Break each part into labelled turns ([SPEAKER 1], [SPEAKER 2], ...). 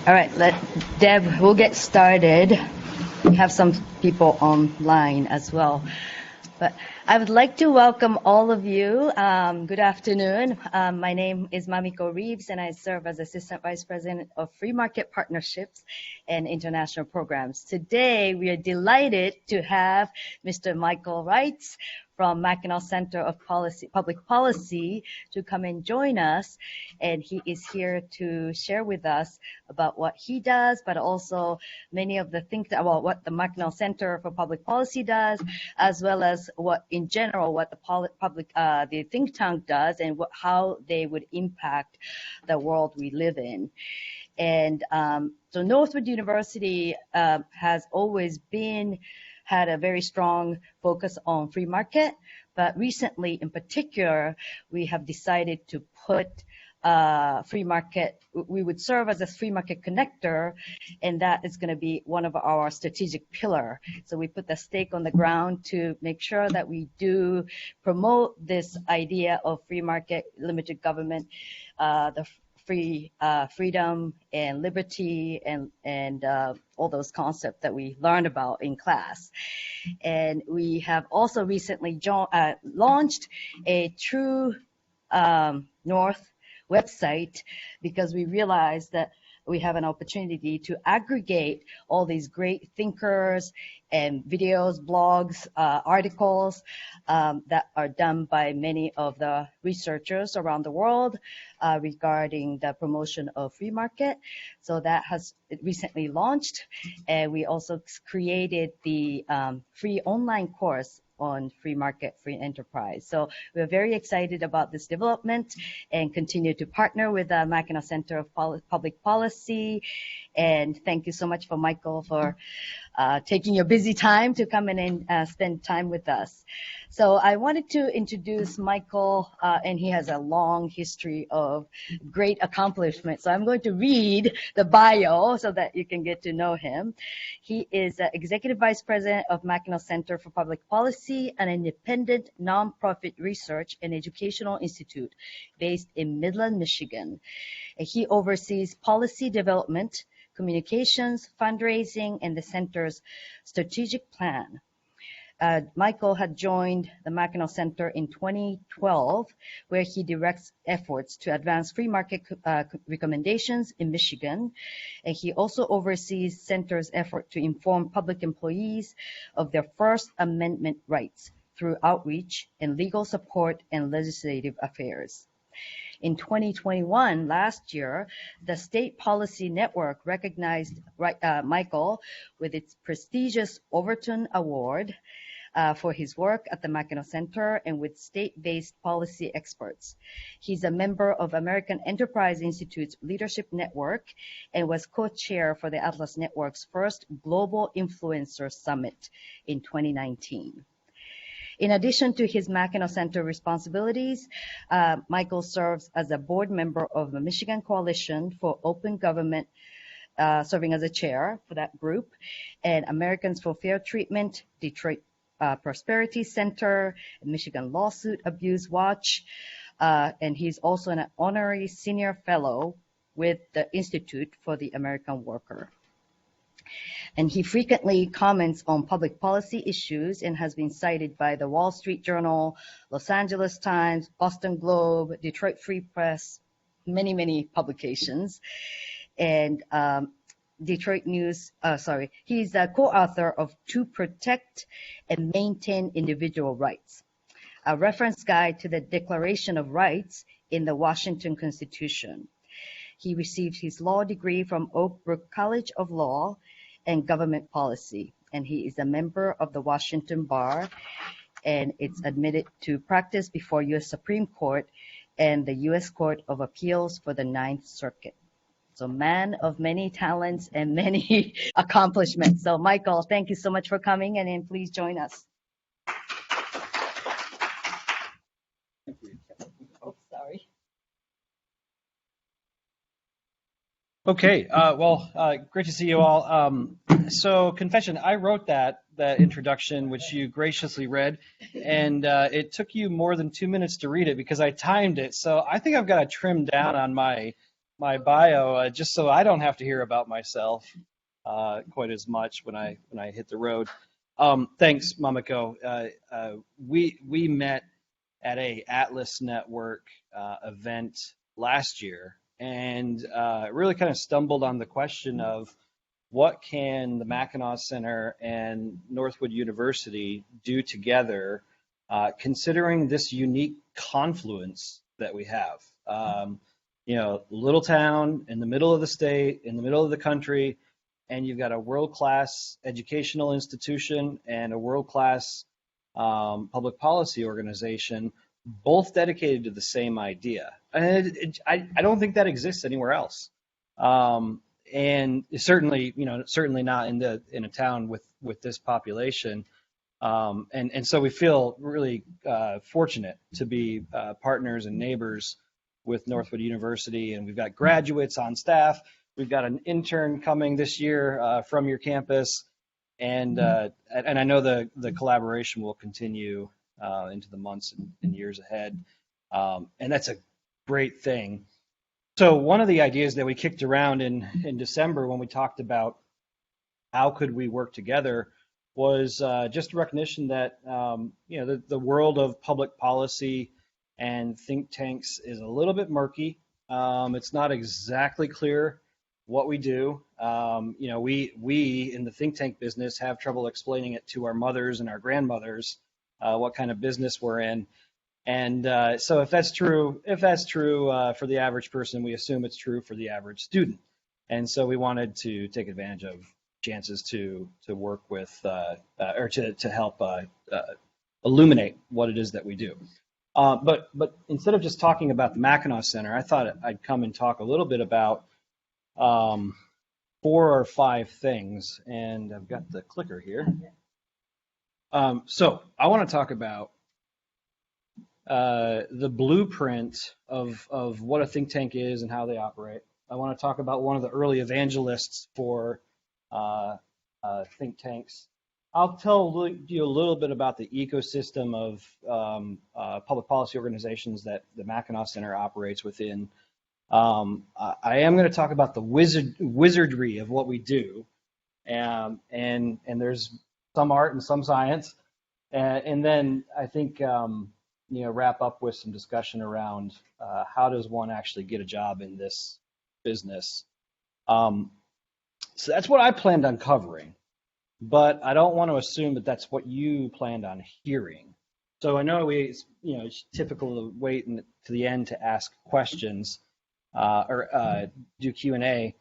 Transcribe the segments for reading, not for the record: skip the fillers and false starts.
[SPEAKER 1] All right, Deb, we'll get started. We have some people online as well. But I would like to welcome all of you. Good afternoon. My name is Mamiko Reeves, and I serve as Assistant Vice President of Free Market Partnerships and International Programs. Today, we are delighted to have Mr. Michael Reitz from Mackinac Center of Public Policy to come and join us. And he is here to share with us about what he does, but also many of the things about what the Mackinac Center for Public Policy does, as well as what in general, what the think tank does and how they would impact the world we live in. And so Northwood University has always had a very strong focus on free market, but recently in particular, we have decided to put free market, we would serve as a free market connector, and that is going to be one of our strategic pillar. So we put the stake on the ground to make sure that we do promote this idea of free market, limited government, the freedom and liberty and all those concepts that we learned about in class. And we have also recently launched a True North website because we realized that we have an opportunity to aggregate all these great thinkers and videos, blogs, articles that are done by many of the researchers around the world regarding the promotion of free market. So that has recently launched. And we also created the free online course on free market, free enterprise. So we're very excited about this development and continue to partner with the Mackinac Center of Public Policy. And thank you so much for Michael for taking your busy time to come in and spend time with us. So I wanted to introduce Michael, and he has a long history of great accomplishments. So I'm going to read the bio so that you can get to know him. He is Executive Vice President of Mackinac Center for Public Policy, an independent nonprofit research and educational institute based in Midland, Michigan. He oversees policy development, communications, fundraising, and the center's strategic plan. Michael had joined the Mackinac Center in 2012, where he directs efforts to advance free market recommendations in Michigan. And he also oversees Center's effort to inform public employees of their First Amendment rights through outreach and legal support and legislative affairs. In 2021, last year, the State Policy Network recognized Michael with its prestigious Overton Award for his work at the Mackinac Center and with state-based policy experts. He's a member of American Enterprise Institute's Leadership Network and was co-chair for the Atlas Network's first Global Influencer Summit in 2019. In addition to his Mackinac Center responsibilities, Michael serves as a board member of the Michigan Coalition for Open Government, serving as a chair for that group, and Americans for Fair Treatment, Detroit Prosperity Center, Michigan Lawsuit Abuse Watch, and he's also an honorary senior fellow with the Institute for the American Worker. And he frequently comments on public policy issues and has been cited by the Wall Street Journal, Los Angeles Times, Boston Globe, Detroit Free Press, many publications. And Detroit News, he's a co-author of To Protect and Maintain Individual Rights, a reference guide to the Declaration of Rights in the Washington Constitution. He received his law degree from Oak Brook College of Law and Government Policy, and he is a member of the Washington Bar, and it's admitted to practice before U.S. Supreme Court and the U.S. Court of Appeals for the Ninth Circuit. So man of many talents and many accomplishments. So Michael, thank you so much for coming, and then please join us. Oh, sorry.
[SPEAKER 2] Okay, great to see you all. So confession, I wrote that introduction, which you graciously read, and it took you more than 2 minutes to read it because I timed it. So I think I've got to trim down on my my bio just so I don't have to hear about myself quite as much when I hit the road. Thanks, Mamiko. We met at a Atlas Network event last year, and really kind of stumbled on the question of what can the Mackinac Center and Northwood University do together, considering this unique confluence that we have. Little town in the middle of the state, in the middle of the country, and you've got a world-class educational institution and a world-class public policy organization, both dedicated to the same idea. And I don't think that exists anywhere else. And certainly not in a town with this population. And so we feel really fortunate to be partners and neighbors with Northwood University, and we've got graduates on staff. We've got an intern coming this year from your campus, and I know the collaboration will continue into the months and years ahead, and that's a great thing. So one of the ideas that we kicked around in December when we talked about how could we work together was just a recognition that the world of public policy and think tanks is a little bit murky. It's not exactly clear what we do. We in the think tank business have trouble explaining it to our mothers and our grandmothers what kind of business we're in. And so if that's true for the average person, we assume it's true for the average student. And so we wanted to take advantage of chances to work with or to help illuminate what it is that we do. But instead of just talking about the Mackinac Center, I thought I'd come and talk a little bit about 4 or 5 things, and I've got the clicker here. So I want to talk about the blueprint of what a think tank is and how they operate. I want to talk about one of the early evangelists for think tanks. I'll tell you a little bit about the ecosystem of public policy organizations that the Mackinac Center operates within. I am going to talk about the wizardry of what we do, and there's some art and some science, and then I think wrap up with some discussion around how does one actually get a job in this business. So that's what I planned on covering, but I don't want to assume that that's what you planned on hearing. So I know it's typical to wait to the end to ask questions or do Q&A,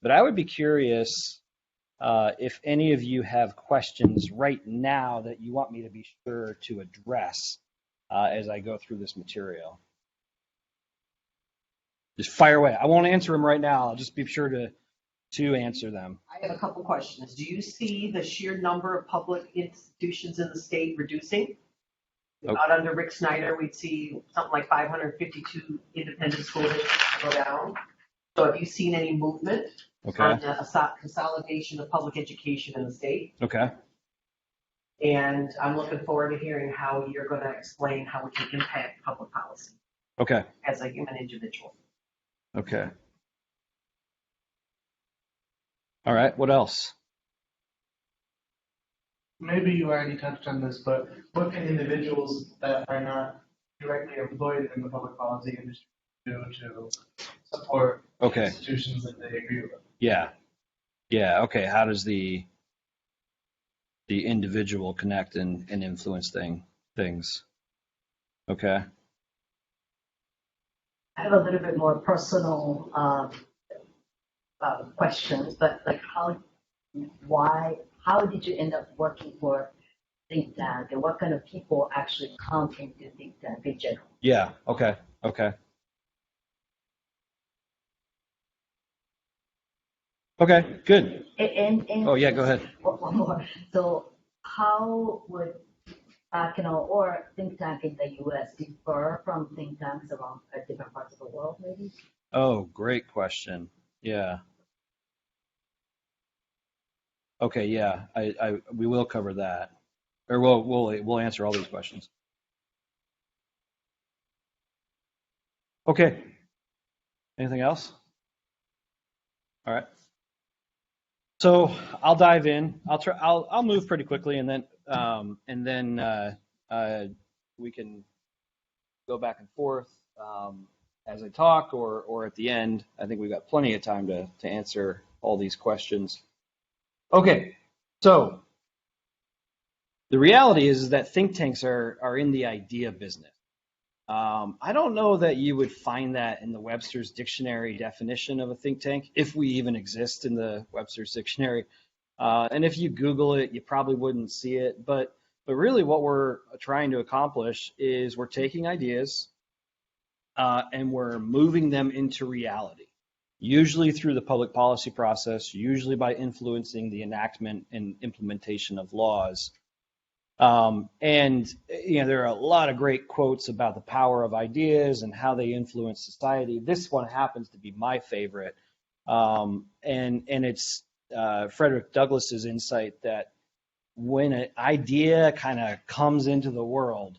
[SPEAKER 2] but I would be curious if any of you have questions right now that you want me to be sure to address as I go through this material. Just fire away. I won't answer them right now. I'll just be sure to answer them.
[SPEAKER 3] I have a couple questions. Do you see the sheer number of public institutions in the state reducing? Not under Rick Snyder, we'd see something like 552 independent school districts go down. So have you seen any movement on the consolidation of public education in the state?
[SPEAKER 2] Okay.
[SPEAKER 3] And I'm looking forward to hearing how you're going to explain how we can impact public policy.
[SPEAKER 2] Okay.
[SPEAKER 3] As a human individual.
[SPEAKER 2] Okay. All right. What else?
[SPEAKER 4] Maybe you already touched on this, but what can individuals that are not directly employed in the public policy industry do to support institutions that they agree with? Yeah.
[SPEAKER 2] Okay. How does the individual connect and influence things? Okay.
[SPEAKER 5] I have a little bit more personal questions, but like how did you end up working for think tank, and what kind of people actually come into think tank in general?
[SPEAKER 2] Yeah. Okay. Good.
[SPEAKER 5] And
[SPEAKER 2] oh yeah, go ahead.
[SPEAKER 5] One more. So how would or think tank in the U.S. differ from think tanks around different parts of the world, maybe?
[SPEAKER 2] Oh, great question. Yeah. Okay. Yeah. We will cover that, or we'll answer all these questions. Okay. Anything else? All right. So I'll dive in. I'll move pretty quickly, and then we can go back and forth as I talk, or at the end. I think we've got plenty of time to answer all these questions. Okay. So the reality is that think tanks are in the idea business. I don't know that you would find that in the Webster's dictionary definition of a think tank, if we even exist in the Webster's dictionary. And if you Google it, you probably wouldn't see it. But really what we're trying to accomplish is we're taking ideas and we're moving them into reality, usually through the public policy process, usually by influencing the enactment and implementation of laws. And there are a lot of great quotes about the power of ideas and how they influence society. This one happens to be my favorite, and it's Frederick Douglass's insight that when an idea kind of comes into the world,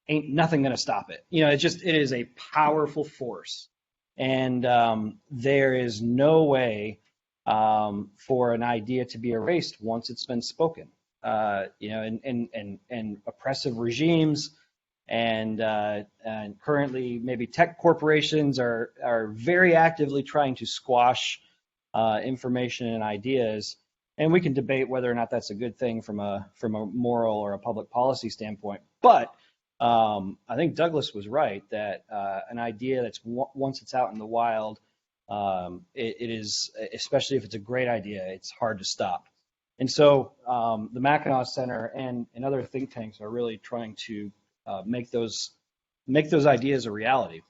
[SPEAKER 2] ain't nothing going to stop it. It is a powerful force, and there is no way for an idea to be erased once it's been spoken. And oppressive regimes and currently maybe tech corporations are very actively trying to squash information and ideas. And we can debate whether or not that's a good thing from a moral or a public policy standpoint. But I think Douglass was right that an idea that's once it's out in the wild, it is, especially if it's a great idea, it's hard to stop. And so the Mackinac Center and other think tanks are really trying to make those ideas a reality.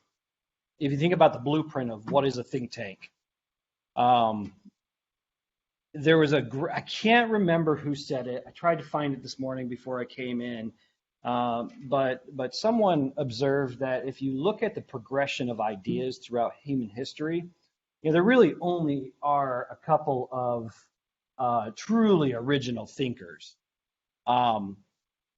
[SPEAKER 2] If you think about the blueprint of what is a think tank, there was I can't remember who said it. I tried to find it this morning before I came in, but someone observed that if you look at the progression of ideas throughout human history, there really only are a couple of truly original thinkers. I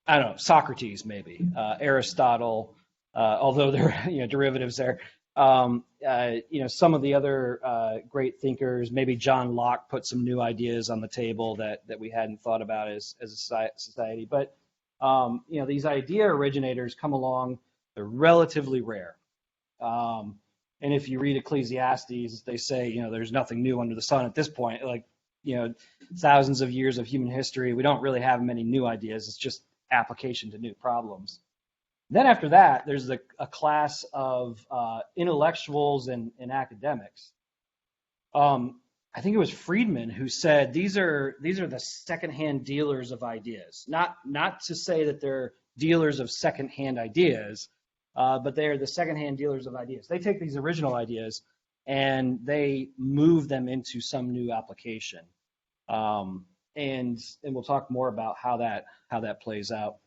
[SPEAKER 2] don't know, Socrates maybe, Aristotle, although there are derivatives there. Some of the other great thinkers, maybe John Locke put some new ideas on the table that we hadn't thought about as a society. But these idea originators come along; they're relatively rare. And if you read Ecclesiastes, they say there's nothing new under the sun at this point. Like thousands of years of human history, we don't really have many new ideas. It's just application to new problems. Then after that, there's a class of intellectuals and academics. I think it was Friedman who said these are the secondhand dealers of ideas. Not to say that they're dealers of secondhand ideas, but they're the secondhand dealers of ideas. They take these original ideas and they move them into some new application. And we'll talk more about how that plays out.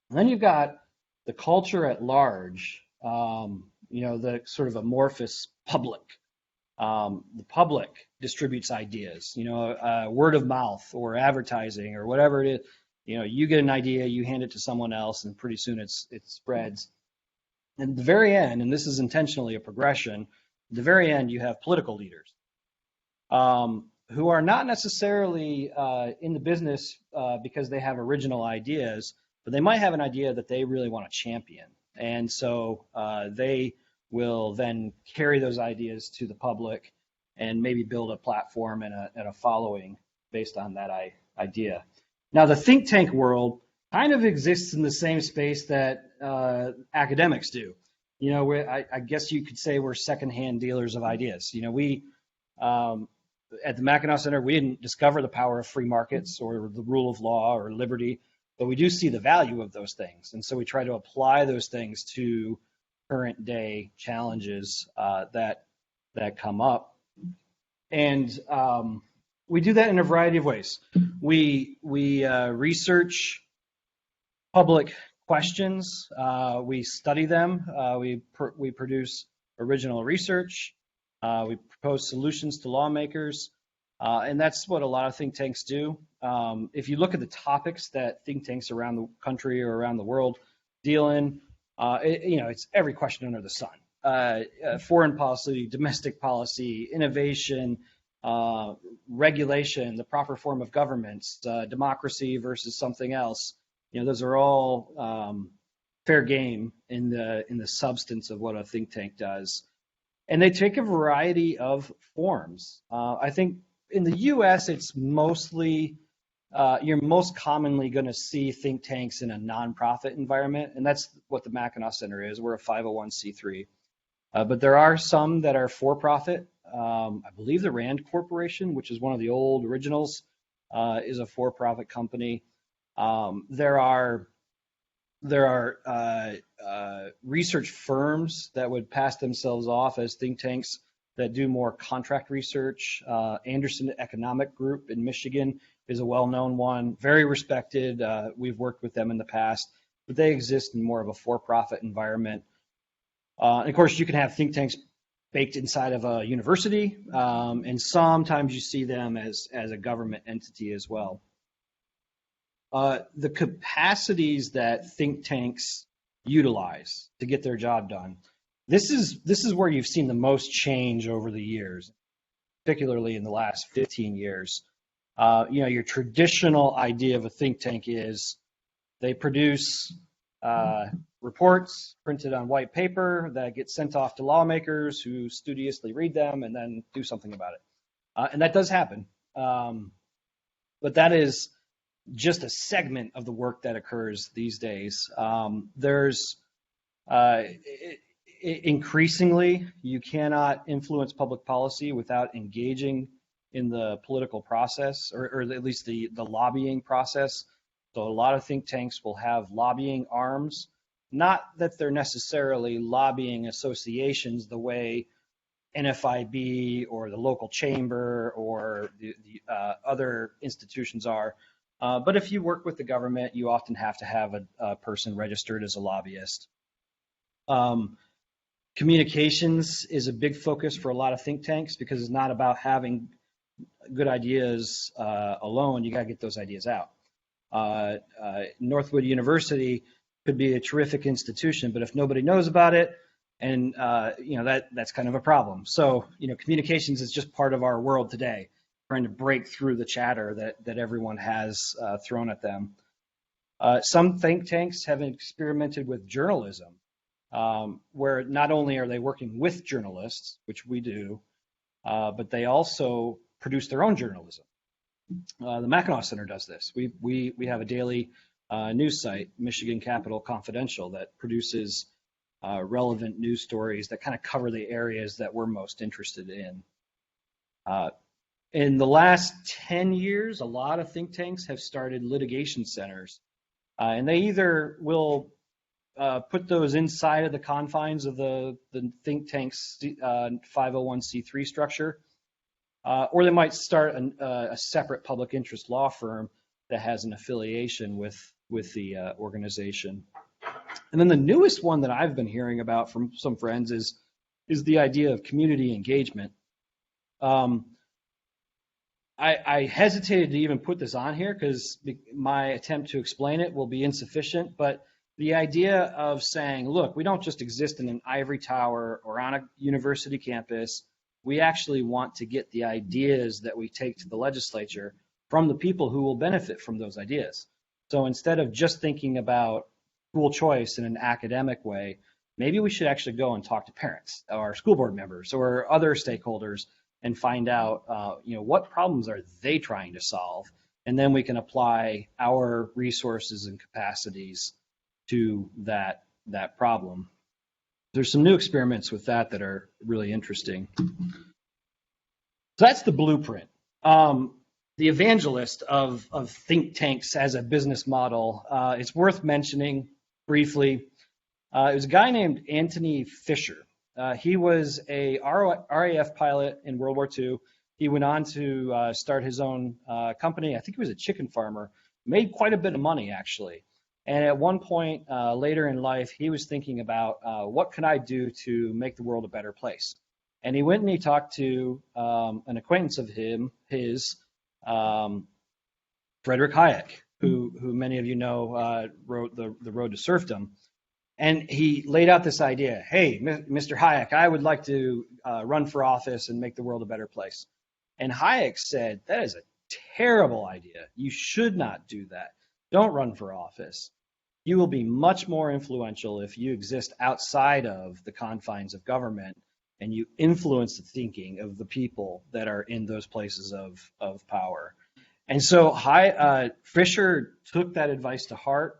[SPEAKER 2] And then you've got the culture at large, the sort of amorphous public. The public distributes ideas, word of mouth or advertising or whatever it is. You get an idea, you hand it to someone else, and pretty soon it spreads. And at the very end, and this is intentionally a progression, at the very end you have political leaders who are not necessarily in the business because they have original ideas, but they might have an idea that they really want to champion. And so they will then carry those ideas to the public and maybe build a platform and a following based on that idea. Now, the think tank world kind of exists in the same space that academics do. I guess you could say we're secondhand dealers of ideas. We at the Mackinac Center, we didn't discover the power of free markets or the rule of law or liberty, but we do see the value of those things. And so we try to apply those things to current day challenges that come up. And we do that in a variety of ways. We research public questions. We study them. We produce original research. We propose solutions to lawmakers. And that's what a lot of think tanks do. If you look at the topics that think tanks around the country or around the world deal in, it's every question under the sun. Foreign policy, domestic policy, innovation, regulation, the proper form of governments, democracy versus something else. Those are all fair game in the substance of what a think tank does. And they take a variety of forms. I think in the U.S., it's mostly, you're most commonly going to see think tanks in a nonprofit environment, and that's what the Mackinac Center is. We're a 501c3. But there are some that are for-profit. I believe the Rand Corporation, which is one of the old originals, is a for-profit company. There are research firms that would pass themselves off as think tanks that do more contract research. Anderson Economic Group in Michigan is a well-known one, very respected. We've worked with them in the past, but they exist in more of a for-profit environment. And of course, you can have think tanks baked inside of a university, and sometimes you see them as a government entity as well. The capacities that think tanks utilize to get their job done. This is where you've seen the most change over the years, particularly in the last 15 years. Your traditional idea of a think tank is they produce reports printed on white paper that get sent off to lawmakers who studiously read them and then do something about it. And that does happen. But that is just a segment of the work that occurs these days. Increasingly, you cannot influence public policy without engaging in the political process, or at least the lobbying process. So a lot of think tanks will have lobbying arms, not that they're necessarily lobbying associations the way NFIB or the local chamber or the other institutions are. But if you work with the government, you often have to have a person registered as a lobbyist. Communications is a big focus for a lot of think tanks because it's not about having good ideas alone. You got to get those ideas out. Northwood University could be a terrific institution, but if nobody knows about it, and that's kind of a problem. So communications is just part of our world today, trying to break through the chatter that everyone has thrown at them. Some think tanks have experimented with journalism, where not only are they working with journalists, which we do, but they also produce their own journalism. The Mackinac Center does this. We have a daily news site, Michigan Capital Confidential, that produces relevant news stories that kind of cover the areas that we're most interested in. In the last 10 years, a lot of think tanks have started litigation centers, and they either will put those inside of the confines of the think tank's 501c3 structure, or they might start a separate public interest law firm that has an affiliation with the organization. And then the newest one that I've been hearing about from some friends is the idea of community engagement. I hesitated to even put this on here because my attempt to explain it will be insufficient, but the idea of saying, look, we don't just exist in an ivory tower or on a university campus. We actually want to get the ideas that we take to the legislature from the people who will benefit from those ideas. So instead of just thinking about school choice in an academic way, maybe we should actually go and talk to parents or school board members or other stakeholders and find out, what problems are they trying to solve, and then we can apply our resources and capacities to that problem. There's some new experiments with that are really interesting. So that's the blueprint. The evangelist of think tanks as a business model. It's worth mentioning briefly. It was a guy named Anthony Fisher. He was a RAF pilot in World War II. He went on to start his own company. I think he was a chicken farmer. Made quite a bit of money, actually. And at one point later in life, he was thinking about what can I do to make the world a better place? And he went and he talked to an acquaintance of his, Frederick Hayek, who many of you know wrote The Road to Serfdom. And he laid out this idea, hey, Mr. Hayek, I would like to run for office and make the world a better place. And Hayek said, that is a terrible idea. You should not do that. Don't run for office. You will be much more influential if you exist outside of the confines of government and you influence the thinking of the people that are in those places of power. And so Fisher took that advice to heart.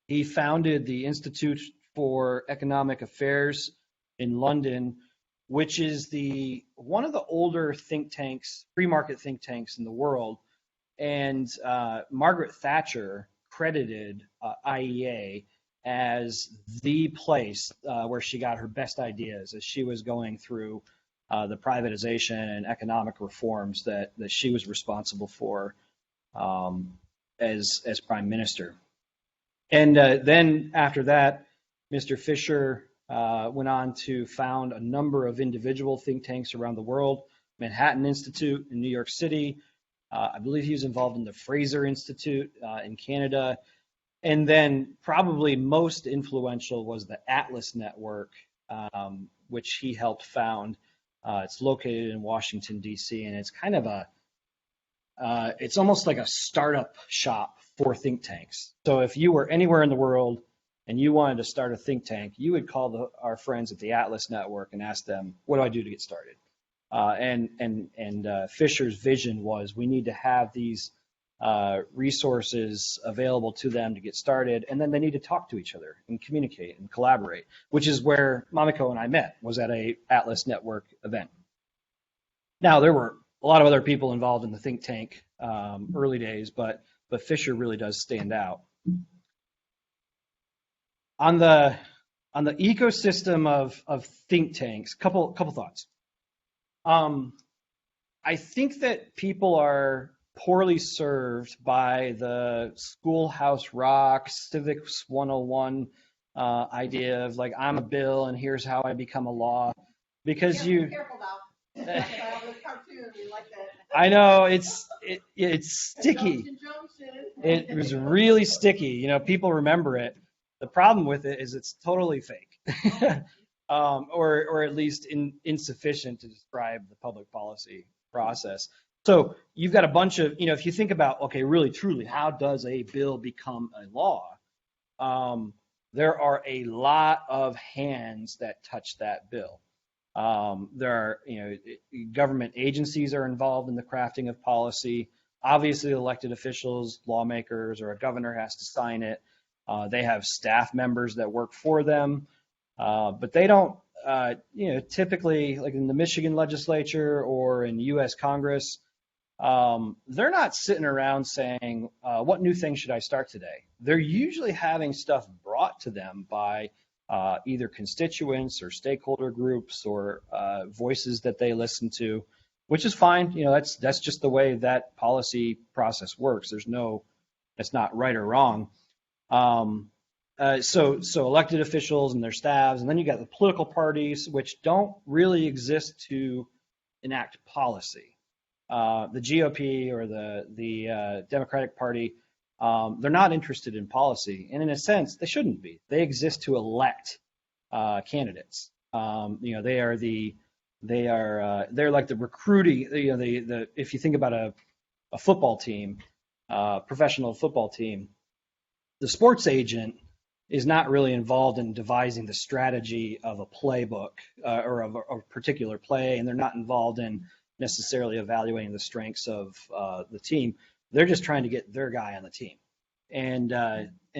[SPEAKER 2] He founded the Institute for Economic Affairs in London, which is one of the older think tanks, free market think tanks in the world. And Margaret Thatcher credited IEA as the place where she got her best ideas as she was going through the privatization and economic reforms that she was responsible for as prime minister. And then after that, Mr. Fisher went on to found a number of individual think tanks around the world, Manhattan Institute in New York City. I believe he was involved in the Fraser Institute in Canada. And then probably most influential was the Atlas Network, which he helped found. It's located in Washington, D.C., and it's kind of it's almost like a startup shop for think tanks. So if you were anywhere in the world and you wanted to start a think tank, you would call our friends at the Atlas Network and ask them, what do I do to get started? And Fisher's vision was we need to have these resources available to them to get started, and then they need to talk to each other and communicate and collaborate, which is where Mamiko and I met, was at a Atlas Network event. Now, there were a lot of other people involved in the think tank early days, but Fisher really does stand out. On the ecosystem of think tanks, couple thoughts. I think that people are poorly served by the Schoolhouse Rock, Civics 101 idea of like, I'm a bill and here's how I become a law. Because
[SPEAKER 3] Careful now.
[SPEAKER 2] I know it's sticky. It was really sticky. People remember it. The problem with it is it's totally fake, or at least insufficient to describe the public policy process. So you've got a bunch of, if you think about, okay, really, truly, how does a bill become a law? There are a lot of hands that touch that bill. There are, government agencies are involved in the crafting of policy. Obviously, elected officials, lawmakers, or a governor has to sign it. They have staff members that work for them, but they don't, typically, like in the Michigan legislature or in U.S. Congress, they're not sitting around saying, what new thing should I start today? They're usually having stuff brought to them by either constituents or stakeholder groups or voices that they listen to, which is fine. That's just the way that policy process works. It's not right or wrong. So elected officials and their staffs, and then you got the political parties, which don't really exist to enact policy. The GOP or the Democratic Party, they're not interested in policy, and in a sense, they shouldn't be. They exist to elect candidates. They're like the recruiting. If you think about a football team, professional football team, the sports agent is not really involved in devising the strategy of a playbook or of a particular play, and they're not involved in necessarily evaluating the strengths of the team. They're just trying to get their guy on the team. And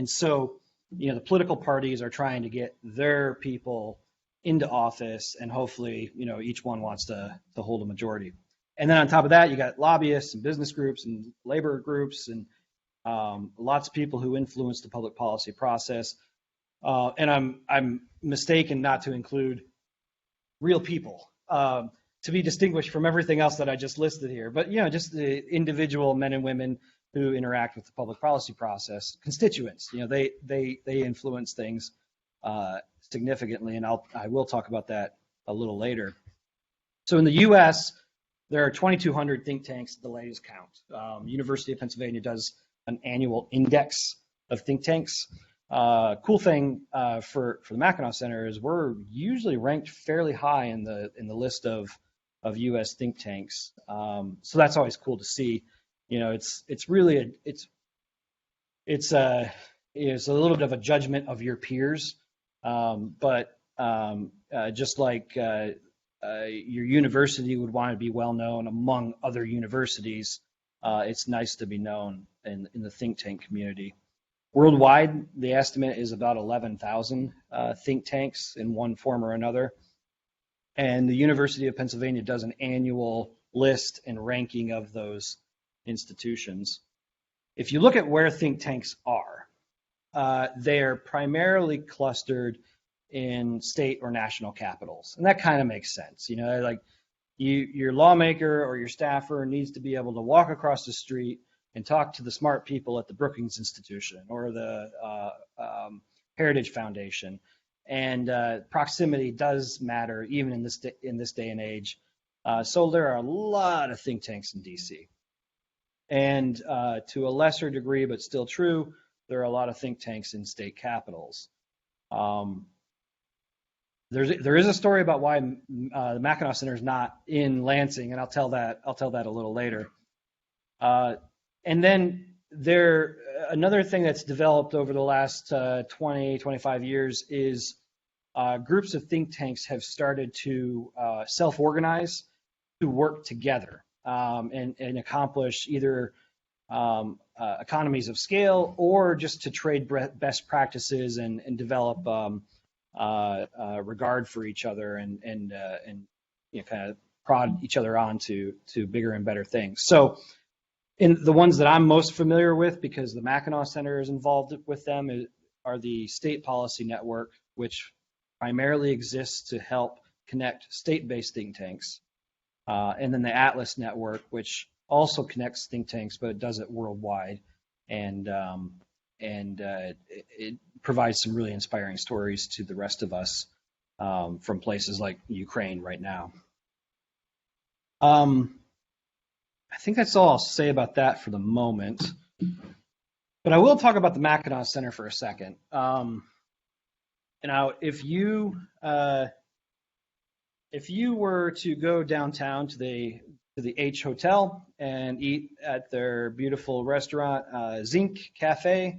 [SPEAKER 2] so, the political parties are trying to get their people into office, and hopefully, each one wants to hold a majority. And then on top of that, you got lobbyists and business groups and labor groups and lots of people who influence the public policy process. And I'm mistaken not to include real people to be distinguished from everything else that I just listed here. But, just the individual men and women who interact with the public policy process, constituents, they influence things significantly. And I will talk about that a little later. So in the U.S., there are 2,200 think tanks at the latest count. University of Pennsylvania does an annual index of think tanks. Cool thing for the Mackinac Center is we're usually ranked fairly high in the list of of U.S. think tanks. So that's always cool to see. You know, it's really it's a little bit of a judgment of your peers, but just like your university would want to be well known among other universities, it's nice to be known in the think tank community. Worldwide, the estimate is about 11,000 think tanks in one form or another. And the University of Pennsylvania does an annual list and ranking of those institutions. If you look at where think tanks are, they're primarily clustered in state or national capitals. And that kind of makes sense. You know, like your lawmaker or your staffer needs to be able to walk across the street and talk to the smart people at the Brookings Institution or the Heritage Foundation. And proximity does matter even in this day and age. So there are a lot of think tanks in DC. And to a lesser degree, but still true, there are a lot of think tanks in state capitals. There is a story about why the Mackinac Center is not in Lansing, and I'll tell that a little later. And then another thing that's developed over the last 20, 25 years is groups of think tanks have started to self-organize to work together and accomplish either economies of scale or just to trade best practices and develop regard for each other and you know, kind of prod each other on to bigger and better things. So in the ones that I'm most familiar with, because the Mackinac Center is involved with them, are the State Policy Network, which primarily exists to help connect state-based think tanks, and then the Atlas Network, which also connects think tanks, but it does it worldwide, and it provides some really inspiring stories to the rest of us from places like Ukraine right now. I think that's all I'll say about that for the moment. But I will talk about the Mackinac Center for a second. Now, if you were to go downtown to the H Hotel and eat at their beautiful restaurant, Zinc Cafe,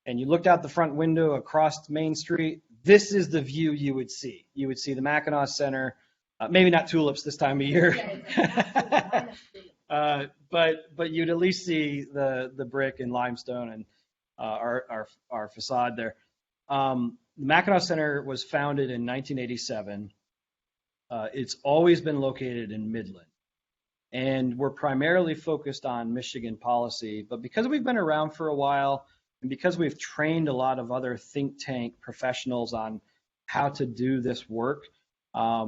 [SPEAKER 2] and you looked out the front window across Main Street, this is the view you would see. You would see the Mackinac Center, maybe not tulips this time of year. But you'd at least see the brick and limestone and our facade there. The Mackinac Center was founded in 1987. It's always been located in Midland, and we're primarily focused on Michigan policy. But because we've been around for a while, and because we've trained a lot of other think tank professionals on how to do this work,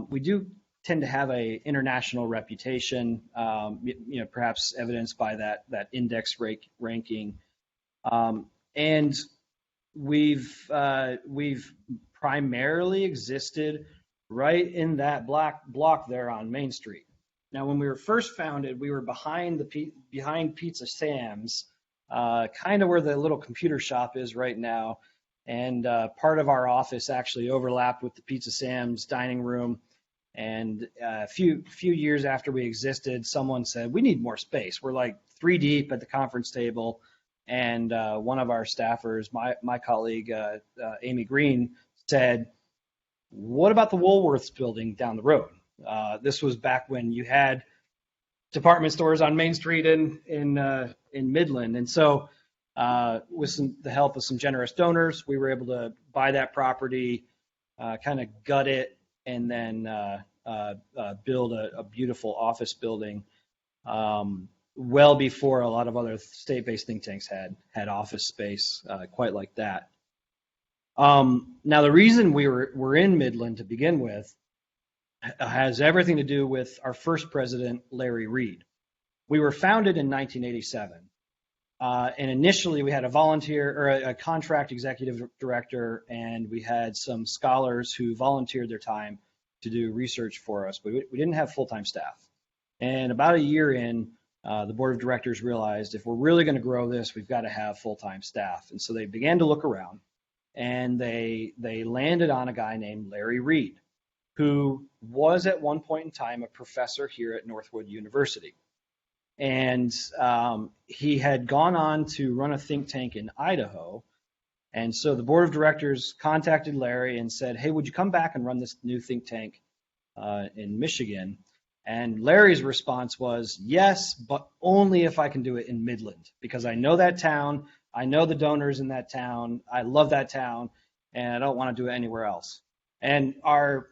[SPEAKER 2] we do tend to have a international reputation, you know, perhaps evidenced by that index ranking. And we've primarily existed right in that block there on Main Street. Now, when we were first founded, we were behind Pizza Sam's, kind of where the little computer shop is right now, and part of our office actually overlapped with the Pizza Sam's dining room. And a few years after we existed, someone said, we need more space. We're like 3 deep at the conference table. And one of our staffers, my colleague, Amy Green, said, what about the Woolworths building down the road? This was back when you had department stores on Main Street in Midland. And so with the help of some generous donors, we were able to buy that property, kind of gut it, and then build a beautiful office building well before a lot of other state-based think tanks had office space quite like that. Now, the reason we're in Midland to begin with has everything to do with our first president, Larry Reed. We were founded in 1987. And initially, we had a volunteer or a contract executive director, and we had some scholars who volunteered their time to do research for us, but we didn't have full-time staff. And about a year in, the board of directors realized if we're really going to grow this, we've got to have full-time staff. And so they began to look around, and they landed on a guy named Larry Reed. who was at one point in time a professor here at Northwood University. And he had gone on to run a think tank in Idaho. And so the board of directors contacted Larry and said, hey, would you come back and run this new think tank in Michigan? And Larry's response was, yes, but only if I can do it in Midland, because I know that town, I know the donors in that town, I love that town, and I don't want to do it anywhere else. And our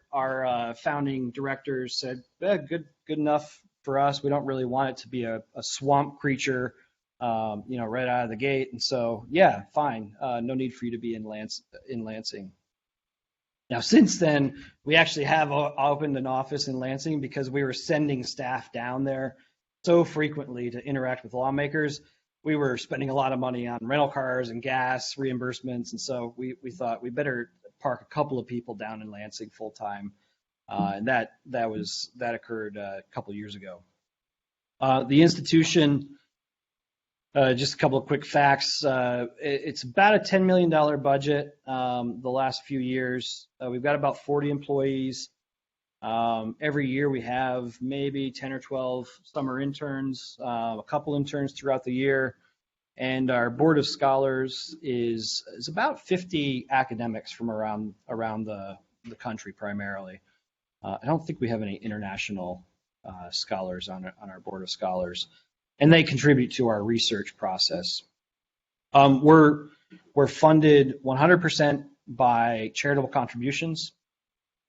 [SPEAKER 2] founding directors said, good enough for us. We don't really want it to be a swamp creature, right out of the gate. And so, yeah, fine. No need for you to be in Lansing. Now, since then, we actually have opened an office in Lansing because we were sending staff down there so frequently to interact with lawmakers. We were spending a lot of money on rental cars and gas reimbursements, and so we thought we better park a couple of people down in Lansing full time, and that occurred a couple of years ago. The institution. Just a couple of quick facts. It's about a $10 million budget the last few years. We've got about 40 employees. Every year we have maybe 10 or 12 summer interns, a couple interns throughout the year. And our board of scholars is about 50 academics from around the country primarily. I don't think we have any international scholars on our board of scholars. And they contribute to our research process. We're funded 100% by charitable contributions.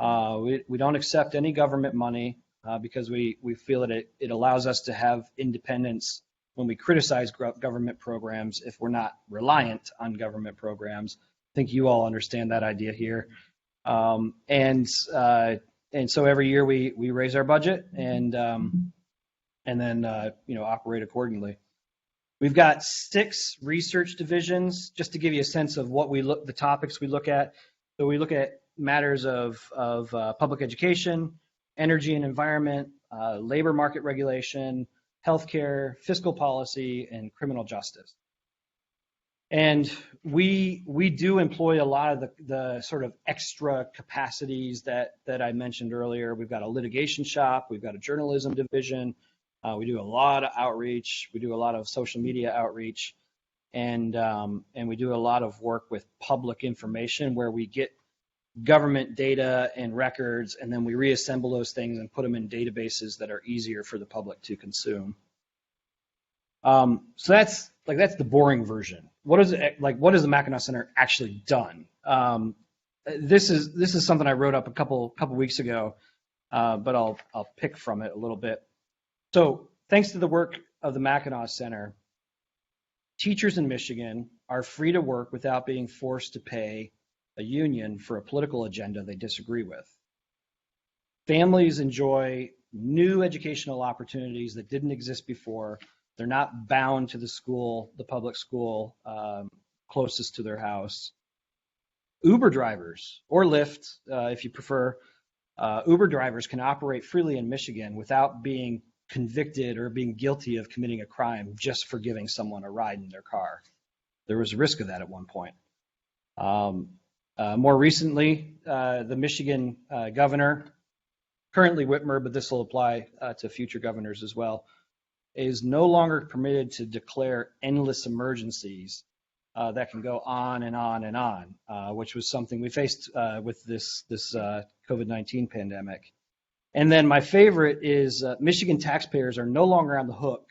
[SPEAKER 2] We don't accept any government money because we feel that it allows us to have independence when we criticize government programs if we're not reliant on government programs. I think you all understand that idea here. And so every year we raise our budget and then operate accordingly. We've got 6 research divisions, just to give you a sense of the topics we look at. So we look at matters of public education, energy and environment, labor market regulation, healthcare, fiscal policy, and criminal justice. And we do employ a lot of the sort of extra capacities that I mentioned earlier. We've got a litigation shop, we've got a journalism division. We do a lot of outreach. We do a lot of social media outreach, and we do a lot of work with public information where we get government data and records, and then we reassemble those things and put them in databases that are easier for the public to consume. So that's the boring version. What has the Mackinac Center actually done? This is something I wrote up a couple weeks ago, but I'll pick from it a little bit. So thanks to the work of the Mackinac Center, teachers in Michigan are free to work without being forced to pay a union for a political agenda they disagree with. Families enjoy new educational opportunities that didn't exist before. They're not bound to the public school closest to their house. Uber drivers, or Lyft, if you prefer, Uber drivers can operate freely in Michigan without being convicted or being guilty of committing a crime just for giving someone a ride in their car. There was a risk of that at one point. More recently, the Michigan governor, currently Whitmer, but this will apply to future governors as well, is no longer permitted to declare endless emergencies that can go on and on and on, which was something we faced with this COVID-19 pandemic. And then my favorite is Michigan taxpayers are no longer on the hook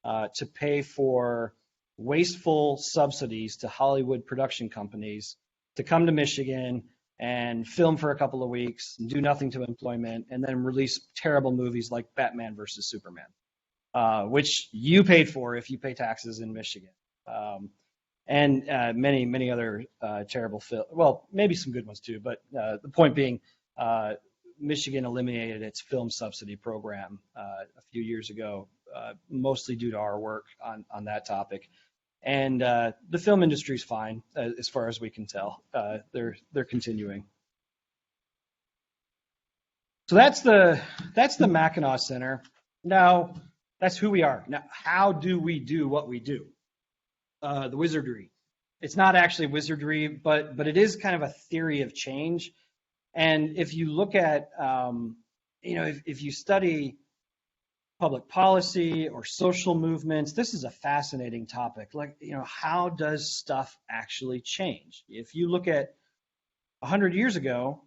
[SPEAKER 2] to pay for wasteful subsidies to Hollywood production companies to come to Michigan and film for a couple of weeks, and do nothing to employment, and then release terrible movies like Batman versus Superman, which you paid for if you pay taxes in Michigan. And many other terrible films. Well, maybe some good ones too, but the point being, Michigan eliminated its film subsidy program a few years ago, mostly due to our work on that topic. And the film industry is fine, as far as we can tell. They're continuing. So that's the Mackinac Center. Now, that's who we are. Now, how do we do what we do? The wizardry. It's not actually wizardry, but it is kind of a theory of change. And if you look at, if you study public policy or social movements, this is a fascinating topic. Like, how does stuff actually change? If you look at 100 years ago,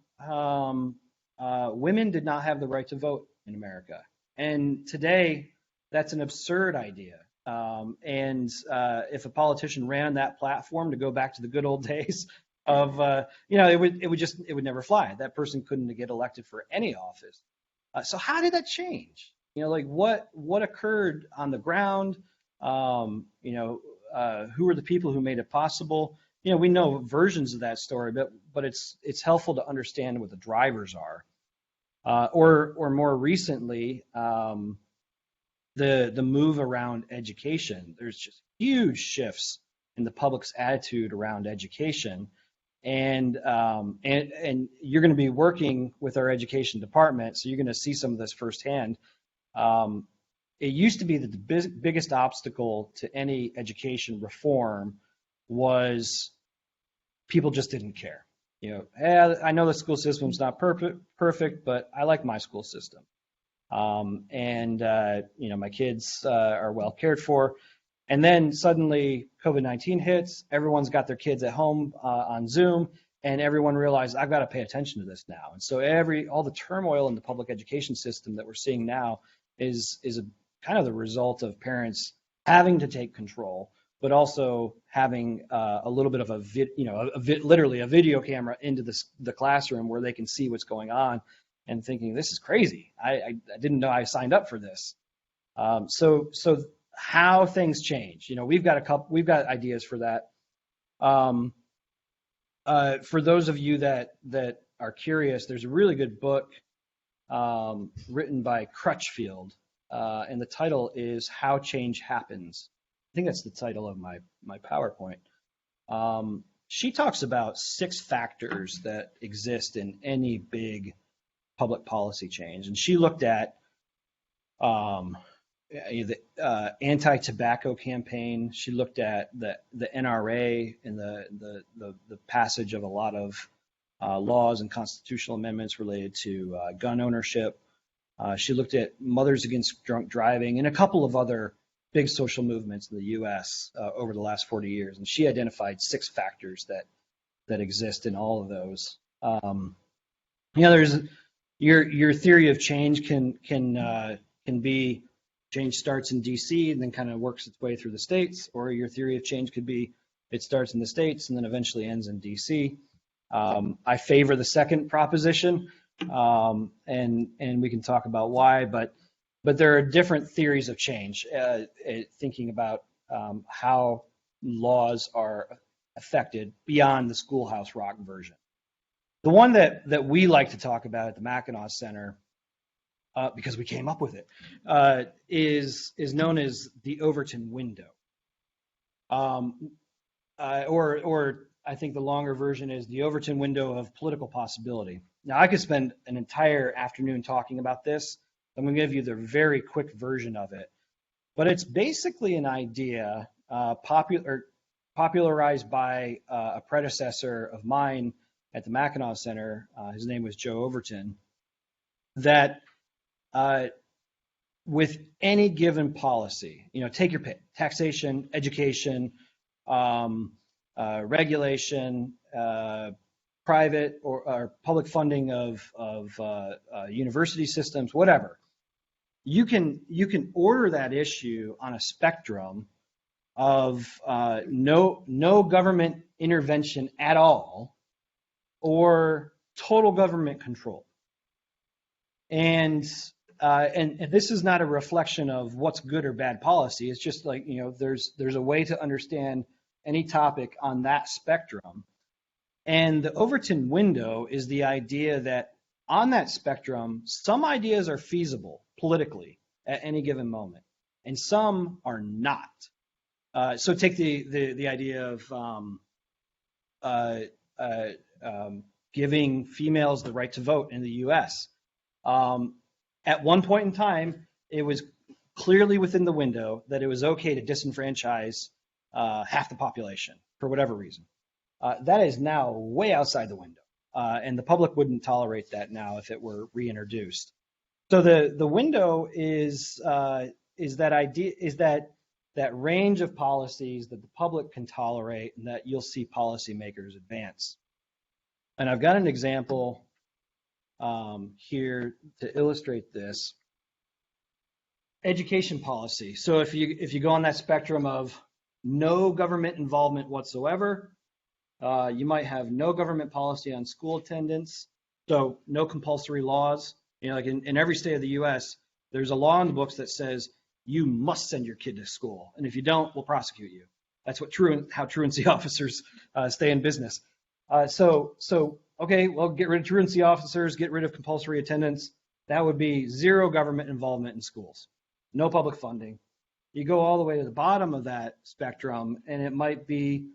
[SPEAKER 2] women did not have the right to vote in America. And today, that's an absurd idea. If a politician ran that platform to go back to the good old days of, it would never fly. That person couldn't get elected for any office. So how did that change? What occurred on the ground? Who are the people who made it possible? We know versions of that story, but it's helpful to understand what the drivers are. Or more recently, the move around education. There's just huge shifts in the public's attitude around education, and you're going to be working with our education department, so you're going to see some of this firsthand. It used to be that the biggest obstacle to any education reform was people just didn't care. I know the school system's not perfect, but I like my school system. My kids are well cared for. And then suddenly COVID-19 hits, everyone's got their kids at home on Zoom, and everyone realized, I've got to pay attention to this now. And so all the turmoil in the public education system that we're seeing now is kind of the result of parents having to take control, but also having a little bit of literally a video camera into the classroom where they can see what's going on and thinking, this is crazy. I didn't know I signed up for this. So how things change, we've got ideas for that. For those of you that are curious, there's a really good book written by Crutchfield, and the title is How Change Happens. I think that's the title of my PowerPoint. She talks about 6 factors that exist in any big public policy change, and she looked at the anti-tobacco campaign. She looked at the NRA and the passage of a lot of laws and constitutional amendments related to gun ownership. She looked at Mothers Against Drunk Driving and a couple of other big social movements in the U.S. Over the last 40 years, and she identified 6 factors that exist in all of those. There's your theory of change can be change starts in D.C. and then kind of works its way through the states, or your theory of change could be it starts in the states and then eventually ends in D.C. I favor the second proposition, and we can talk about why, but there are different theories of change, thinking about how laws are affected beyond the Schoolhouse Rock version. The one that we like to talk about at the Mackinac Center, because we came up with it, is known as the Overton Window. Or I think the longer version is the Overton Window of political possibility. Now, I could spend an entire afternoon talking about this. I'm going to give you the very quick version of it. But it's basically an idea popularized by a predecessor of mine at the Mackinac Center. His name was Joe Overton. That with any given policy, take your pick: taxation, education, regulation, private or public funding of university systems, whatever. You can order that issue on a spectrum of no government intervention at all, or total government control. And this is not a reflection of what's good or bad policy. It's just like, there's a way to understand any topic on that spectrum. And the Overton Window is the idea that on that spectrum, some ideas are feasible politically at any given moment, and some are not. So take the idea of giving females the right to vote in the U.S. At one point in time, it was clearly within the window that it was okay to disenfranchise half the population for whatever reason. That is now way outside the window. and the public wouldn't tolerate that now if it were reintroduced. So the window is that idea, is that range of policies that the public can tolerate and that you'll see policymakers advance. And I've got an example here to illustrate this. Education policy. So if you go on that spectrum of no government involvement whatsoever, you might have no government policy on school attendance, so no compulsory laws. You know, like in every state of the U.S., there's a law in the books that says you must send your kid to school, and if you don't, we'll prosecute you. That's what how truancy officers stay in business. Okay, well, get rid of truancy officers, get rid of compulsory attendance. That would be zero government involvement in schools, no public funding. You go all the way to the bottom of that spectrum, and it might be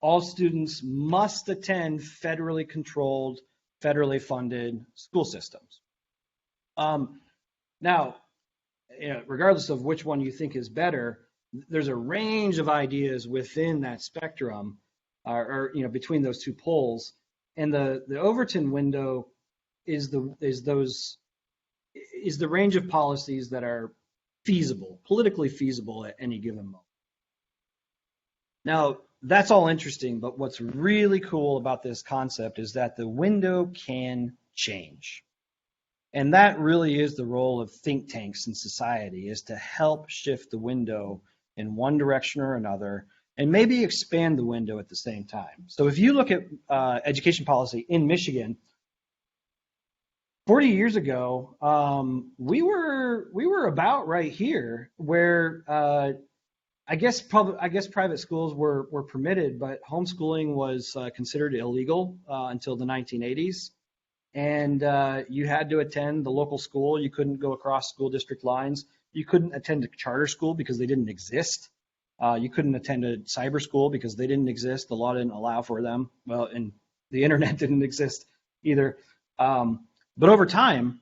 [SPEAKER 2] all students must attend federally controlled, federally funded school systems. Now, you know, regardless of which one you think is better, there's a range of ideas within that spectrum, or you know, between those two poles. And the Overton window is the range of policies that are feasible, politically feasible at any given moment. Now, that's all interesting, but what's really cool about this concept is that the window can change. And that really is the role of think tanks in society, is to help shift the window in one direction or another, and maybe expand the window at the same time. So if you look at education policy in Michigan, 40 years ago, we were about right here, where I guess private schools were permitted, but homeschooling was considered illegal until the 1980s. And you had to attend the local school. You couldn't go across school district lines. You couldn't attend a charter school because they didn't exist. You couldn't attend a cyber school because they didn't exist. The law didn't allow for them. Well, and the internet didn't exist either. But over time,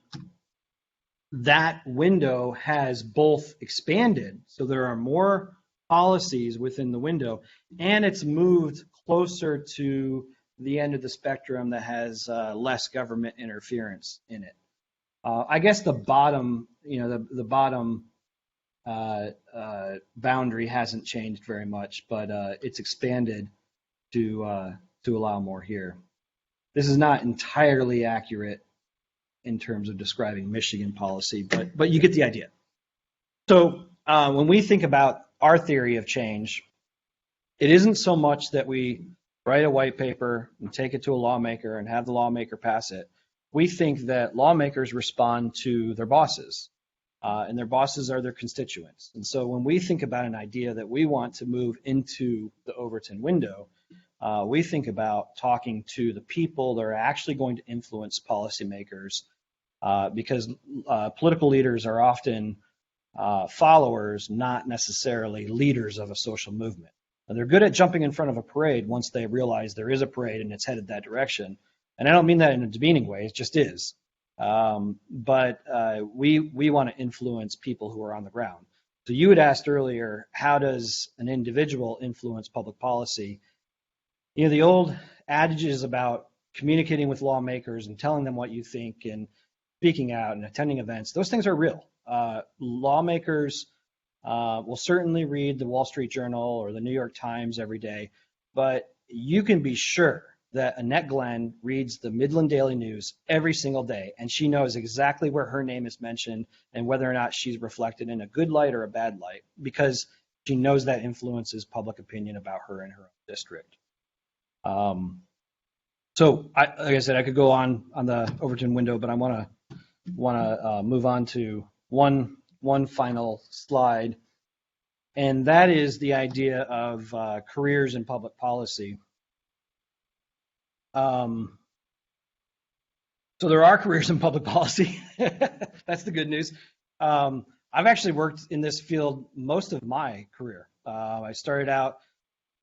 [SPEAKER 2] that window has both expanded, so there are more policies within the window, and it's moved closer to the end of the spectrum that has less government interference in it. I guess the bottom, you know, the bottom boundary hasn't changed very much, but it's expanded to allow more here. This is not entirely accurate in terms of describing Michigan policy, but you get the idea. So when we think about our theory of change, it isn't so much that we write a white paper and take it to a lawmaker and have the lawmaker pass it. We think that lawmakers respond to their bosses, and their bosses are their constituents. And so when we think about an idea that we want to move into the Overton window, we think about talking to the people that are actually going to influence policymakers, because political leaders are often followers, not necessarily leaders of a social movement. And they're good at jumping in front of a parade once they realize there is a parade and it's headed that direction. And I don't mean that in a demeaning way, it just is. But we want to influence people who are on the ground. So you had asked earlier, how does an individual influence public policy? You know, the old adages about communicating with lawmakers and telling them what you think and speaking out and attending events, those things are real. Lawmakers will certainly read the Wall Street Journal or the New York Times every day, but you can be sure that Annette Glenn reads the Midland Daily News every single day, and she knows exactly where her name is mentioned and whether or not she's reflected in a good light or a bad light, because she knows that influences public opinion about her in her own district. So, like I said, I could go on the Overton window, but I want to move on to one final slide, and that is the idea of careers in public policy. So there are careers in public policy. That's the good news. I've actually worked in this field most of my career. I started out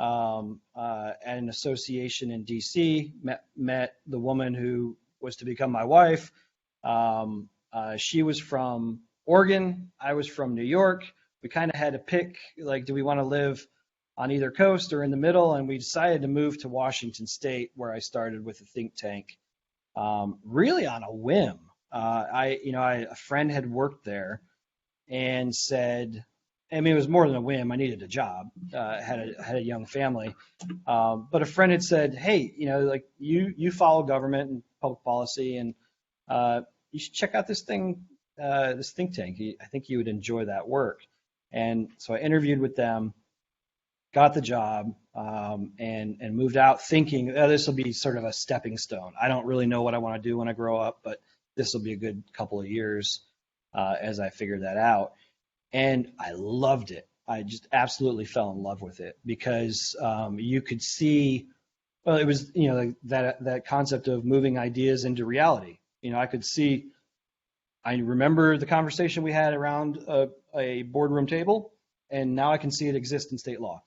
[SPEAKER 2] at an association in DC, met the woman who was to become my wife. She was from Oregon, I was from New York. We kind of had to pick, like, do we want to live on either coast or in the middle? And we decided to move to Washington State, where I started with a think tank. really on a whim. A friend had worked there and said, I mean, it was more than a whim. I needed a job. Had a young family, but a friend had said, "Hey, like you follow government and public policy, and you should check out this thing, this think tank. I think you would enjoy that work." And so I interviewed with them, got the job, and moved out thinking, oh, this will be sort of a stepping stone. I don't really know what I want to do when I grow up, but this will be a good couple of years as I figure that out. And I loved it. I just absolutely fell in love with it because you could see, well, it was, like that concept of moving ideas into reality. I could see, I remember the conversation we had around a boardroom table, and now I can see it exist in state law.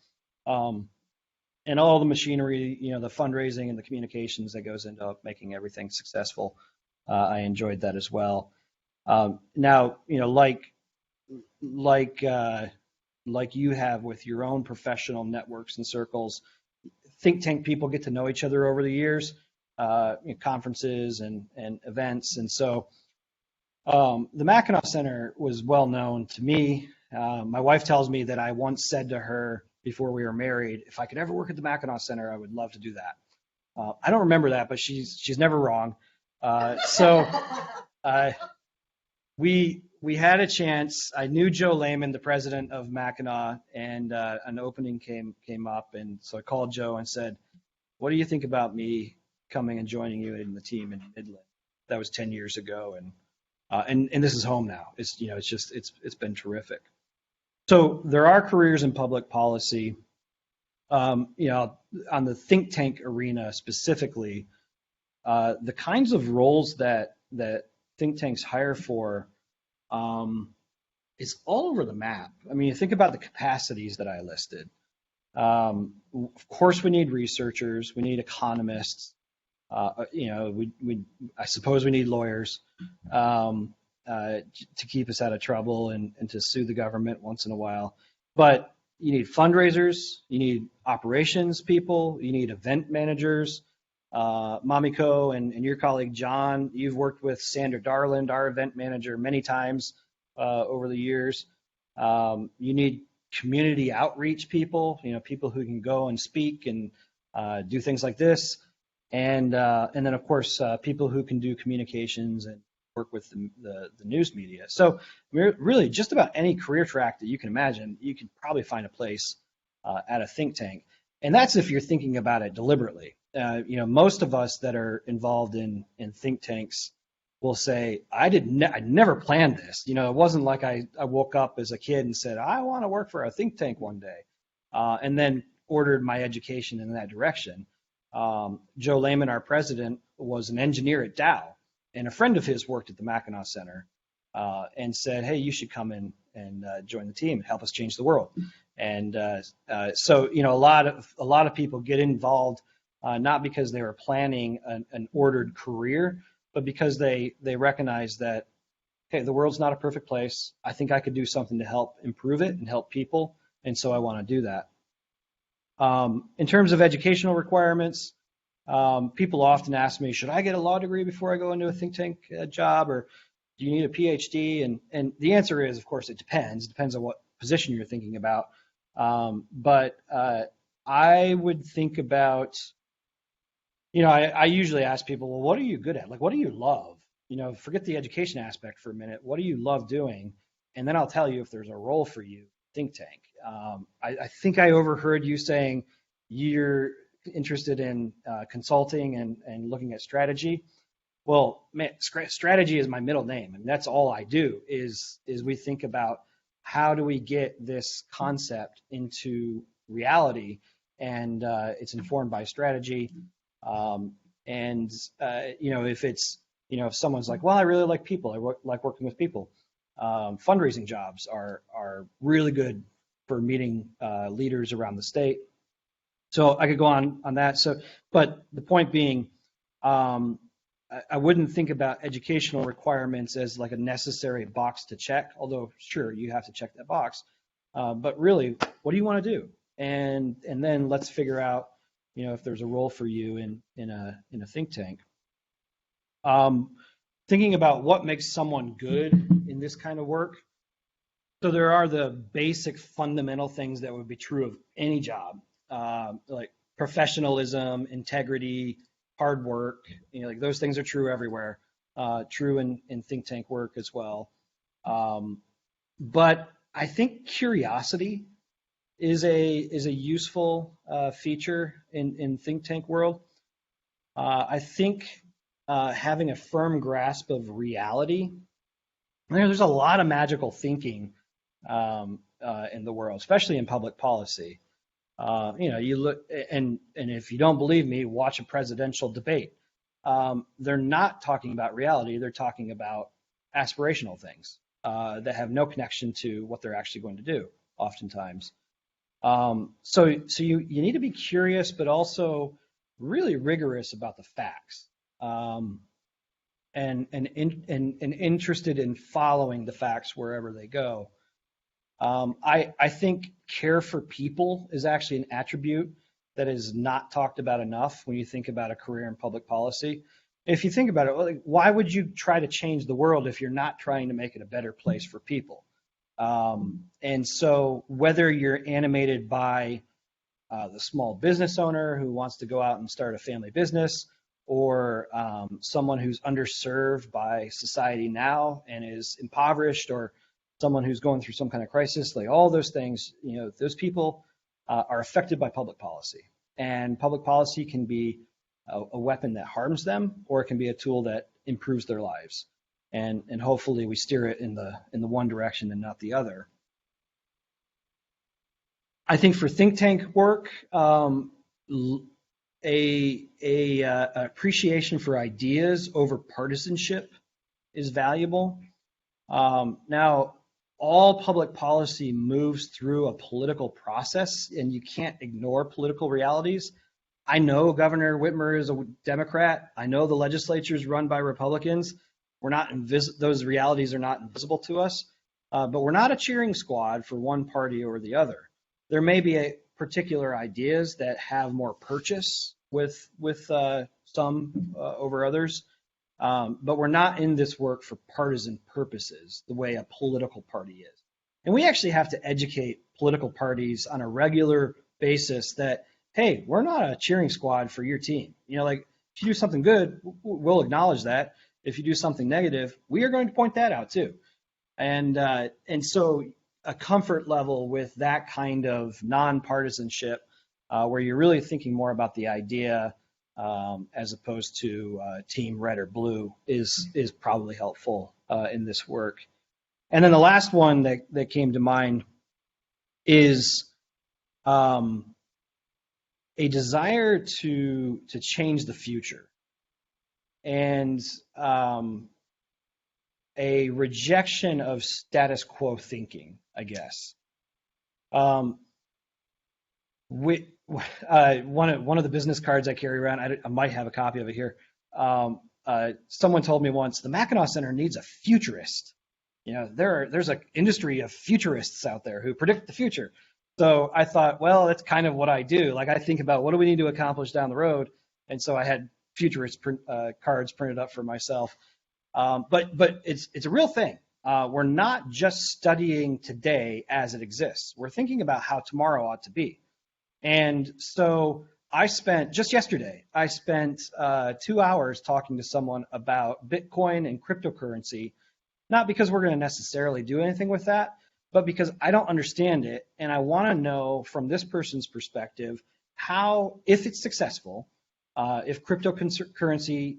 [SPEAKER 2] And all the machinery, the fundraising and the communications that goes into making everything successful. I enjoyed that as well. Now, like you have with your own professional networks and circles, think tank people get to know each other over the years, conferences and events. And so the Mackinac Center was well known to me. My wife tells me that I once said to her before we were married, if I could ever work at the Mackinac Center, I would love to do that. I don't remember that, but she's never wrong. So we had a chance. I knew Joe Lehman, the president of Mackinac, and an opening came up, and so I called Joe and said, "What do you think about me coming and joining you in the team in Midland?" That was 10 years ago, and this is home now. It's been terrific. So there are careers in public policy. On the think tank arena specifically, the kinds of roles that think tanks hire for is all over the map. I mean, you think about the capacities that I listed. Of course, we need researchers, we need economists. I suppose we need lawyers to keep us out of trouble and to sue the government once in a while. But you need fundraisers, you need operations people, you need event managers. Mamiko and your colleague John, you've worked with Sandra Darland, our event manager, many times over the years. You need community outreach people, people who can go and speak and do things like this. And then, of course, people who can do communications and work with the news media. So really, just about any career track that you can imagine, you can probably find a place at a think tank. And that's if you're thinking about it deliberately. Most of us that are involved in think tanks will say, I never planned this. It wasn't like I woke up as a kid and said, I want to work for a think tank one day, and then ordered my education in that direction. Joe Lehman, our president, was an engineer at Dow, and a friend of his worked at the Mackinac Center and said, hey, you should come in and join the team and help us change the world. And so a lot of people get involved not because they were planning an ordered career, but because they recognize that, okay, the world's not a perfect place. I think I could do something to help improve it and help people, and so I want to do that. In terms of educational requirements, people often ask me, should I get a law degree before I go into a think tank job, or do you need a PhD? And the answer is, of course, it depends. It depends on what position you're thinking about. But I would think about, I usually ask people, well, what are you good at? Like, what do you love? Forget the education aspect for a minute. What do you love doing? And then I'll tell you if there's a role for you, think tank. I think I overheard you saying you're interested in consulting and looking at strategy. Well, man, strategy is my middle name, and that's all I do is we think about how do we get this concept into reality, and it's informed by strategy. If someone's like, well, I really like people, I like working with people. Fundraising jobs are really good for meeting leaders around the state. So I could go on that. So, but the point being, I wouldn't think about educational requirements as like a necessary box to check, although sure, you have to check that box. But really, what do you want to do? And then let's figure out, if there's a role for you in a think tank. Thinking about what makes someone good in this kind of work. So there are the basic fundamental things that would be true of any job, like professionalism, integrity, hard work. Like those things are true everywhere. True in think tank work as well. But I think curiosity is a useful feature in think tank world. I think having a firm grasp of reality. There's a lot of magical thinking in the world, especially in public policy. You look, and if you don't believe me, watch a presidential debate. They're not talking about reality. They're talking about aspirational things that have no connection to what they're actually going to do, oftentimes. So you need to be curious, but also really rigorous about the facts, and interested in following the facts wherever they go. I think care for people is actually an attribute that is not talked about enough when you think about a career in public policy. If you think about it, like, why would you try to change the world if you're not trying to make it a better place for people? And so whether you're animated by the small business owner who wants to go out and start a family business, or someone who's underserved by society now and is impoverished, or someone who's going through some kind of crisis, like all those things, those people are affected by public policy. And public policy can be a weapon that harms them, or it can be a tool that improves their lives. And hopefully we steer it in the one direction and not the other. I think for think tank work, a appreciation for ideas over partisanship is valuable. Now, all public policy moves through a political process, and you can't ignore political realities. I know Governor Whitmer is a Democrat. I know the legislature is run by Republicans. Those realities are not invisible to us, but we're not a cheering squad for one party or the other. There may be particular ideas that have more purchase with some over others, but we're not in this work for partisan purposes the way a political party is. And we actually have to educate political parties on a regular basis that, hey, we're not a cheering squad for your team. Like if you do something good, we'll acknowledge that. If you do something negative, we are going to point that out too. And so a comfort level with that kind of nonpartisanship, where you're really thinking more about the idea as opposed to team red or blue, is probably helpful in this work. And then the last one that came to mind is a desire to change the future, and a rejection of status quo thinking, I guess. One of the business cards I carry around, I might have a copy of it here. Someone told me once, the Mackinac Center needs a futurist. There's an industry of futurists out there who predict the future. So I thought, well, that's kind of what I do. Like I think about what do we need to accomplish down the road, and so I had futurist cards printed up for myself. But it's a real thing. We're not just studying today as it exists. We're thinking about how tomorrow ought to be. And so just yesterday, I spent 2 hours talking to someone about Bitcoin and cryptocurrency, not because we're going to necessarily do anything with that, but because I don't understand it, and I want to know from this person's perspective how, if it's successful, if cryptocurrency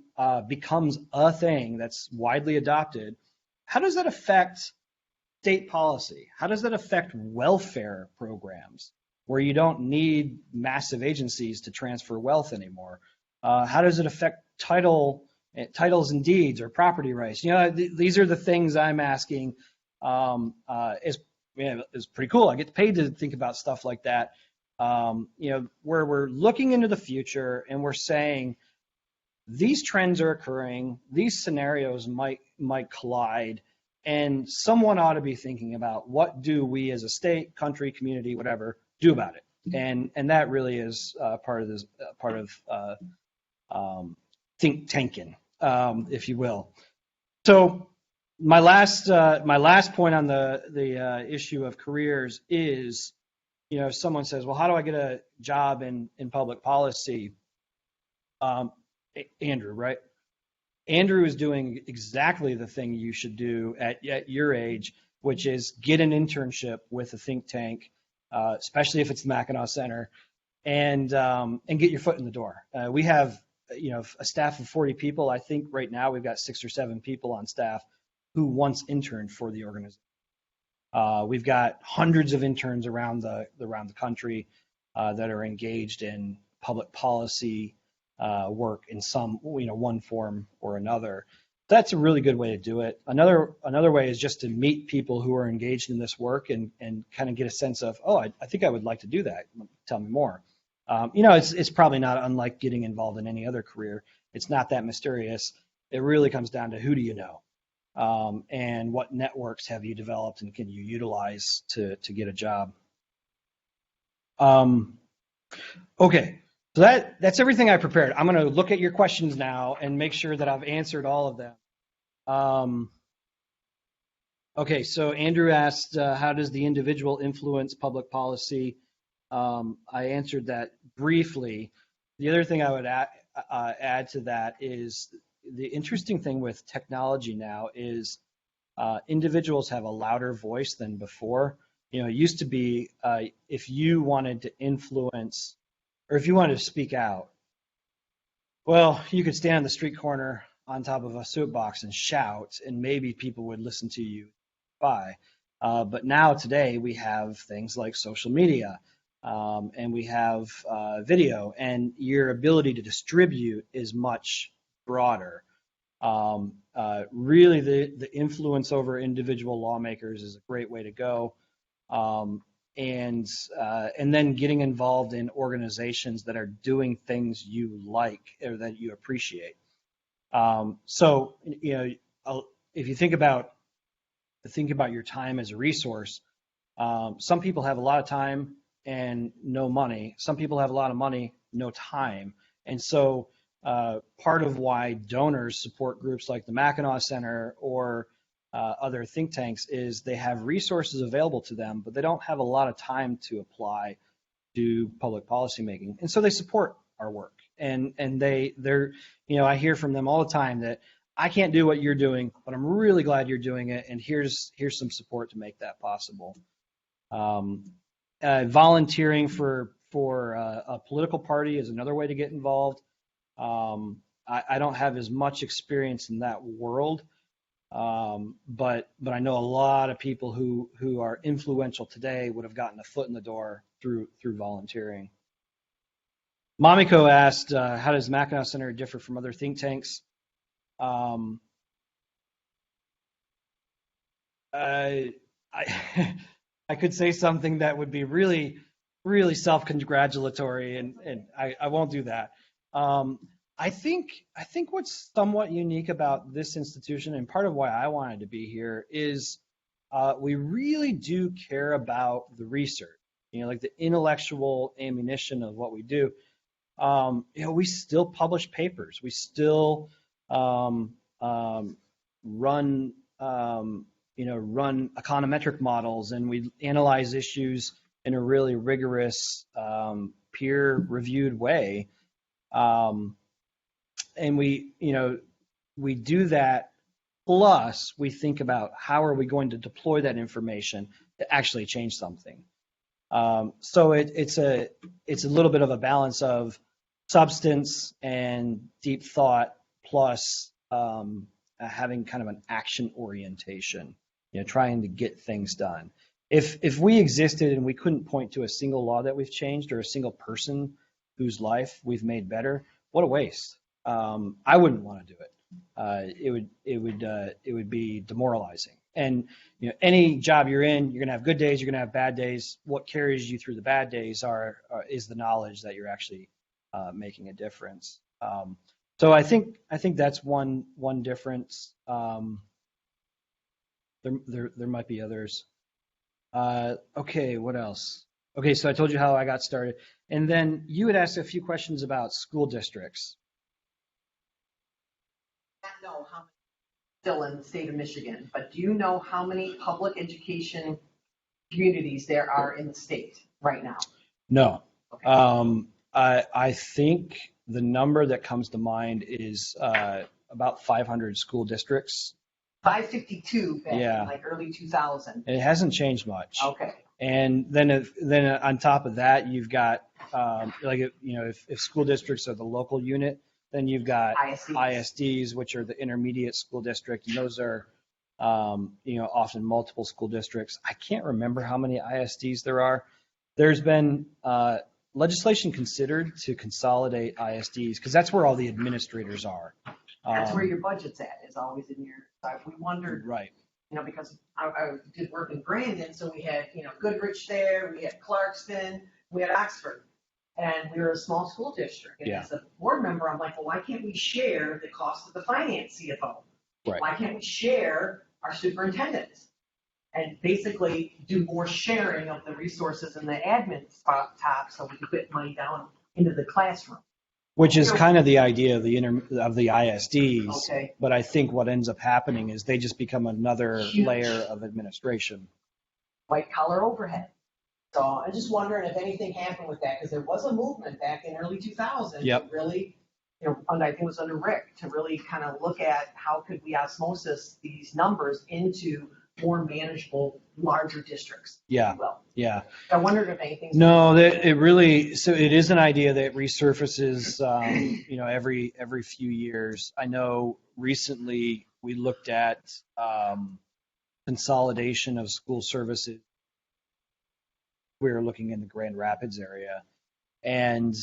[SPEAKER 2] becomes a thing that's widely adopted, how does that affect state policy? How does that affect welfare programs where you don't need massive agencies to transfer wealth anymore? How does it affect titles and deeds or property rights? These are the things I'm asking. It's pretty cool. I get paid to think about stuff like that. Where we're looking into the future and we're saying these trends are occurring, these scenarios might collide, and someone ought to be thinking about what do we as a state, country, community, whatever, do about it. And that really is part of think tanking. if you will. So my last point on the issue of careers is, if someone says, well, how do I get a job in public policy? Andrew, right? Andrew is doing exactly the thing you should do at your age, which is get an internship with a think tank, especially if it's the Mackinac Center, and get your foot in the door. We have a staff of 40 people. I think right now we've got 6 or 7 people on staff who once interned for the organization. We've got hundreds of interns around the country that are engaged in public policy work in some one form or another. That's a really good way to do it. Another way is just to meet people who are engaged in this work and kind of get a sense of, oh, I think I would like to do that. Tell me more. It's probably not unlike getting involved in any other career. It's not that mysterious. It really comes down to who do you know, and what networks have you developed and can you utilize to get a job. Okay, so that's everything I prepared. I'm going to look at your questions now and make sure that I've answered all of them. Okay, so Andrew asked, how does the individual influence public policy? I answered that briefly. The other thing I would add to that is the interesting thing with technology now is individuals have a louder voice than before. It used to be if you wanted to influence or if you wanted to speak out, well, you could stand on the street corner on top of a soapbox and shout, and maybe people would listen to you. But now today we have things like social media. And we have video, and your ability to distribute is much broader. Really, the influence over individual lawmakers is a great way to go, and then getting involved in organizations that are doing things you like or that you appreciate. So, if you think about your time as a resource, some people have a lot of time and no money. Some people have a lot of money, no time. And so part of why donors support groups like the Mackinac Center or other think tanks is they have resources available to them, but they don't have a lot of time to apply to public policy making. And so they support our work. And they're I hear from them all the time that I can't do what you're doing, but I'm really glad you're doing it. And here's some support to make that possible. Volunteering for a political party is another way to get involved. I don't have as much experience in that world, but I know a lot of people who are influential today would have gotten a foot in the door through volunteering. Mamiko asked, how does Mackinac Center differ from other think tanks? I could say something that would be really, really self-congratulatory, and I won't do that. I think what's somewhat unique about this institution, and part of why I wanted to be here, is we really do care about the research, like the intellectual ammunition of what we do. We still publish papers. We still run econometric models, and we analyze issues in a really rigorous, peer-reviewed way. And we do that. Plus, we think about how are we going to deploy that information to actually change something. So it's a little bit of a balance of substance and deep thought, plus having kind of an action orientation, trying to get things done. If we existed and we couldn't point to a single law that we've changed or a single person whose life we've made better, what a waste. I wouldn't want to do it. It would be demoralizing. And any job you're in, you're gonna have good days, you're gonna have bad days. What carries you through the bad days is the knowledge that you're actually making a difference. So I think that's one difference. There might be others. Okay, what else? Okay, so I told you how I got started, and then you had asked a few questions about school districts.
[SPEAKER 3] know how many still in the state of Michigan, but do you know how many public education communities there are in the state right now?
[SPEAKER 2] No.
[SPEAKER 3] Okay.
[SPEAKER 2] I think the number that comes to mind is about 500 school districts.
[SPEAKER 3] 552 back
[SPEAKER 2] Yeah.
[SPEAKER 3] in like early 2000.
[SPEAKER 2] It hasn't changed much.
[SPEAKER 3] Okay.
[SPEAKER 2] And then on top of that, you've got if school districts are the local unit, then you've got ISDs, which are the intermediate school district, and those are often multiple school districts. I can't remember how many ISDs there are. There's been legislation considered to consolidate ISDs because that's where all the administrators are.
[SPEAKER 3] That's where your budget's at, is always in your, so we wondered,
[SPEAKER 2] Right.
[SPEAKER 3] Because I did work in Brandon, so we had, Goodrich there, we had Clarkston, we had Oxford, and we were a small school district. And as a board member, I'm like, well, why can't we share the cost of the finance CFO?
[SPEAKER 2] Right.
[SPEAKER 3] Why can't we share our superintendents? And basically do more sharing of the resources and the admin top so we can put money down into the classroom.
[SPEAKER 2] Which is kind of the idea of the ISDs.
[SPEAKER 3] Okay.
[SPEAKER 2] But I think what ends up happening is they just become another
[SPEAKER 3] Huge.
[SPEAKER 2] layer of administration.
[SPEAKER 3] White collar overhead. So I'm just wondering if anything happened with that, because there was a movement back in early 2000
[SPEAKER 2] Yep.
[SPEAKER 3] to really, I think it was under Rick, to really kind of look at how could we osmosis these numbers into more manageable, larger districts.
[SPEAKER 2] Yeah.
[SPEAKER 3] If you will.
[SPEAKER 2] Yeah.
[SPEAKER 3] I wondered if anything.
[SPEAKER 2] No, so it is an idea that resurfaces, every few years. I know recently we looked at consolidation of school services. We were looking in the Grand Rapids area, and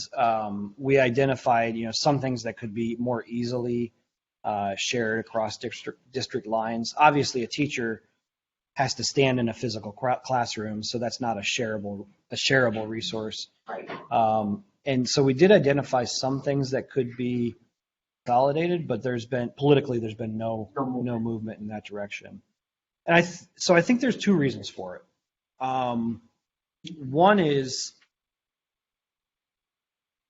[SPEAKER 2] we identified, some things that could be more easily shared across district lines. Obviously, a teacher has to stand in a physical classroom, so that's not a shareable resource.
[SPEAKER 3] Right.
[SPEAKER 2] And so we did identify some things that could be consolidated, but there's been no movement in that direction. And I think there's two reasons for it. One is,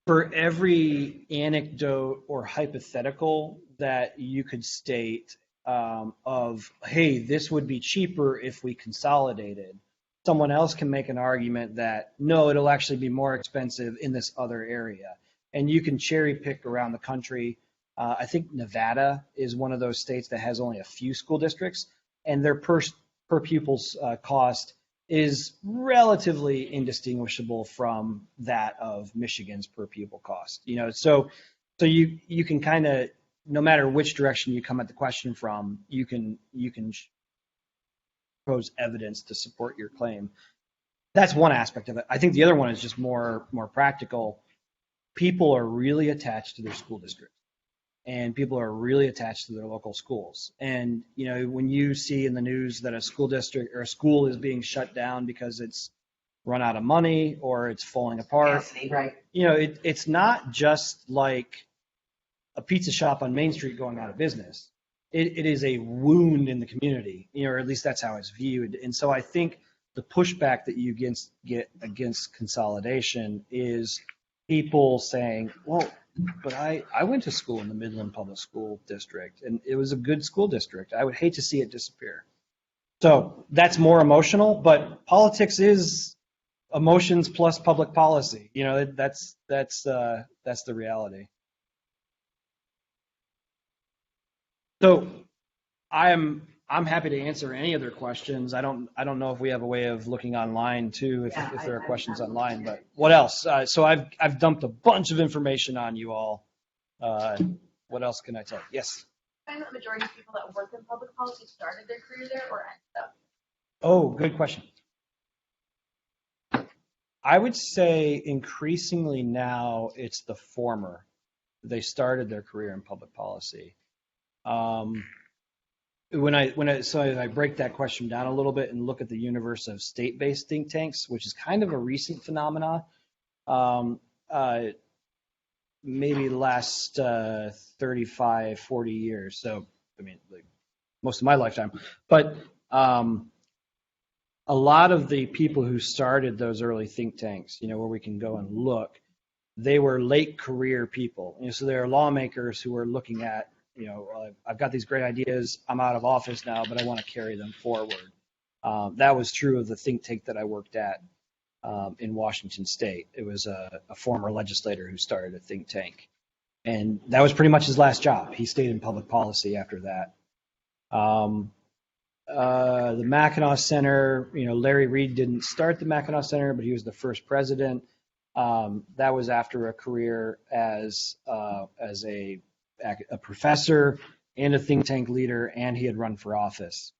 [SPEAKER 2] for every anecdote or hypothetical that you could state of, hey, this would be cheaper if we consolidated, someone else can make an argument that, no, it'll actually be more expensive in this other area. And you can cherry pick around the country. I think Nevada is one of those states that has only a few school districts, and their per pupil's cost is relatively indistinguishable from that of Michigan's per pupil cost. So you can kind of, no matter which direction you come at the question from, you can propose evidence to support your claim. That's one aspect of it. I think the other one is just more practical. People are really attached to their school district, and people are really attached to their local schools. And when you see in the news that a school district or a school is being shut down because it's run out of money or it's falling apart,
[SPEAKER 3] Right.
[SPEAKER 2] It's not just like a pizza shop on Main Street going out of business. It is a wound in the community, or at least that's how it's viewed. And so I think the pushback that you get against consolidation is people saying, well, but I went to school in the Midland Public School District, and it was a good school district. I would hate to see it disappear. So that's more emotional, but politics is emotions plus public policy. That's the reality. So I'm happy to answer any other questions. I don't know if we have a way of looking online too, if there are questions online. But what else? So I've dumped a bunch of information on you all. What else can I tell you? Yes.
[SPEAKER 6] I find that the majority of people that work in public policy started their career there or ended up.
[SPEAKER 2] Oh, good question. I would say increasingly now it's the former. They started their career in public policy. When I break that question down a little bit and look at the universe of state-based think tanks, which is kind of a recent phenomena, maybe the last 35, 40 years. So, like most of my lifetime. But a lot of the people who started those early think tanks, where we can go and look, they were late career people. So there are lawmakers who are looking at I've got these great ideas. I'm out of office now, but I want to carry them forward. That was true of the think tank that I worked at in Washington State. It was a former legislator who started a think tank. And that was pretty much his last job. He stayed in public policy after that. The Mackinac Center, Larry Reid didn't start the Mackinac Center, but he was the first president. That was after a career as a professor and a think tank leader, and he had run for office.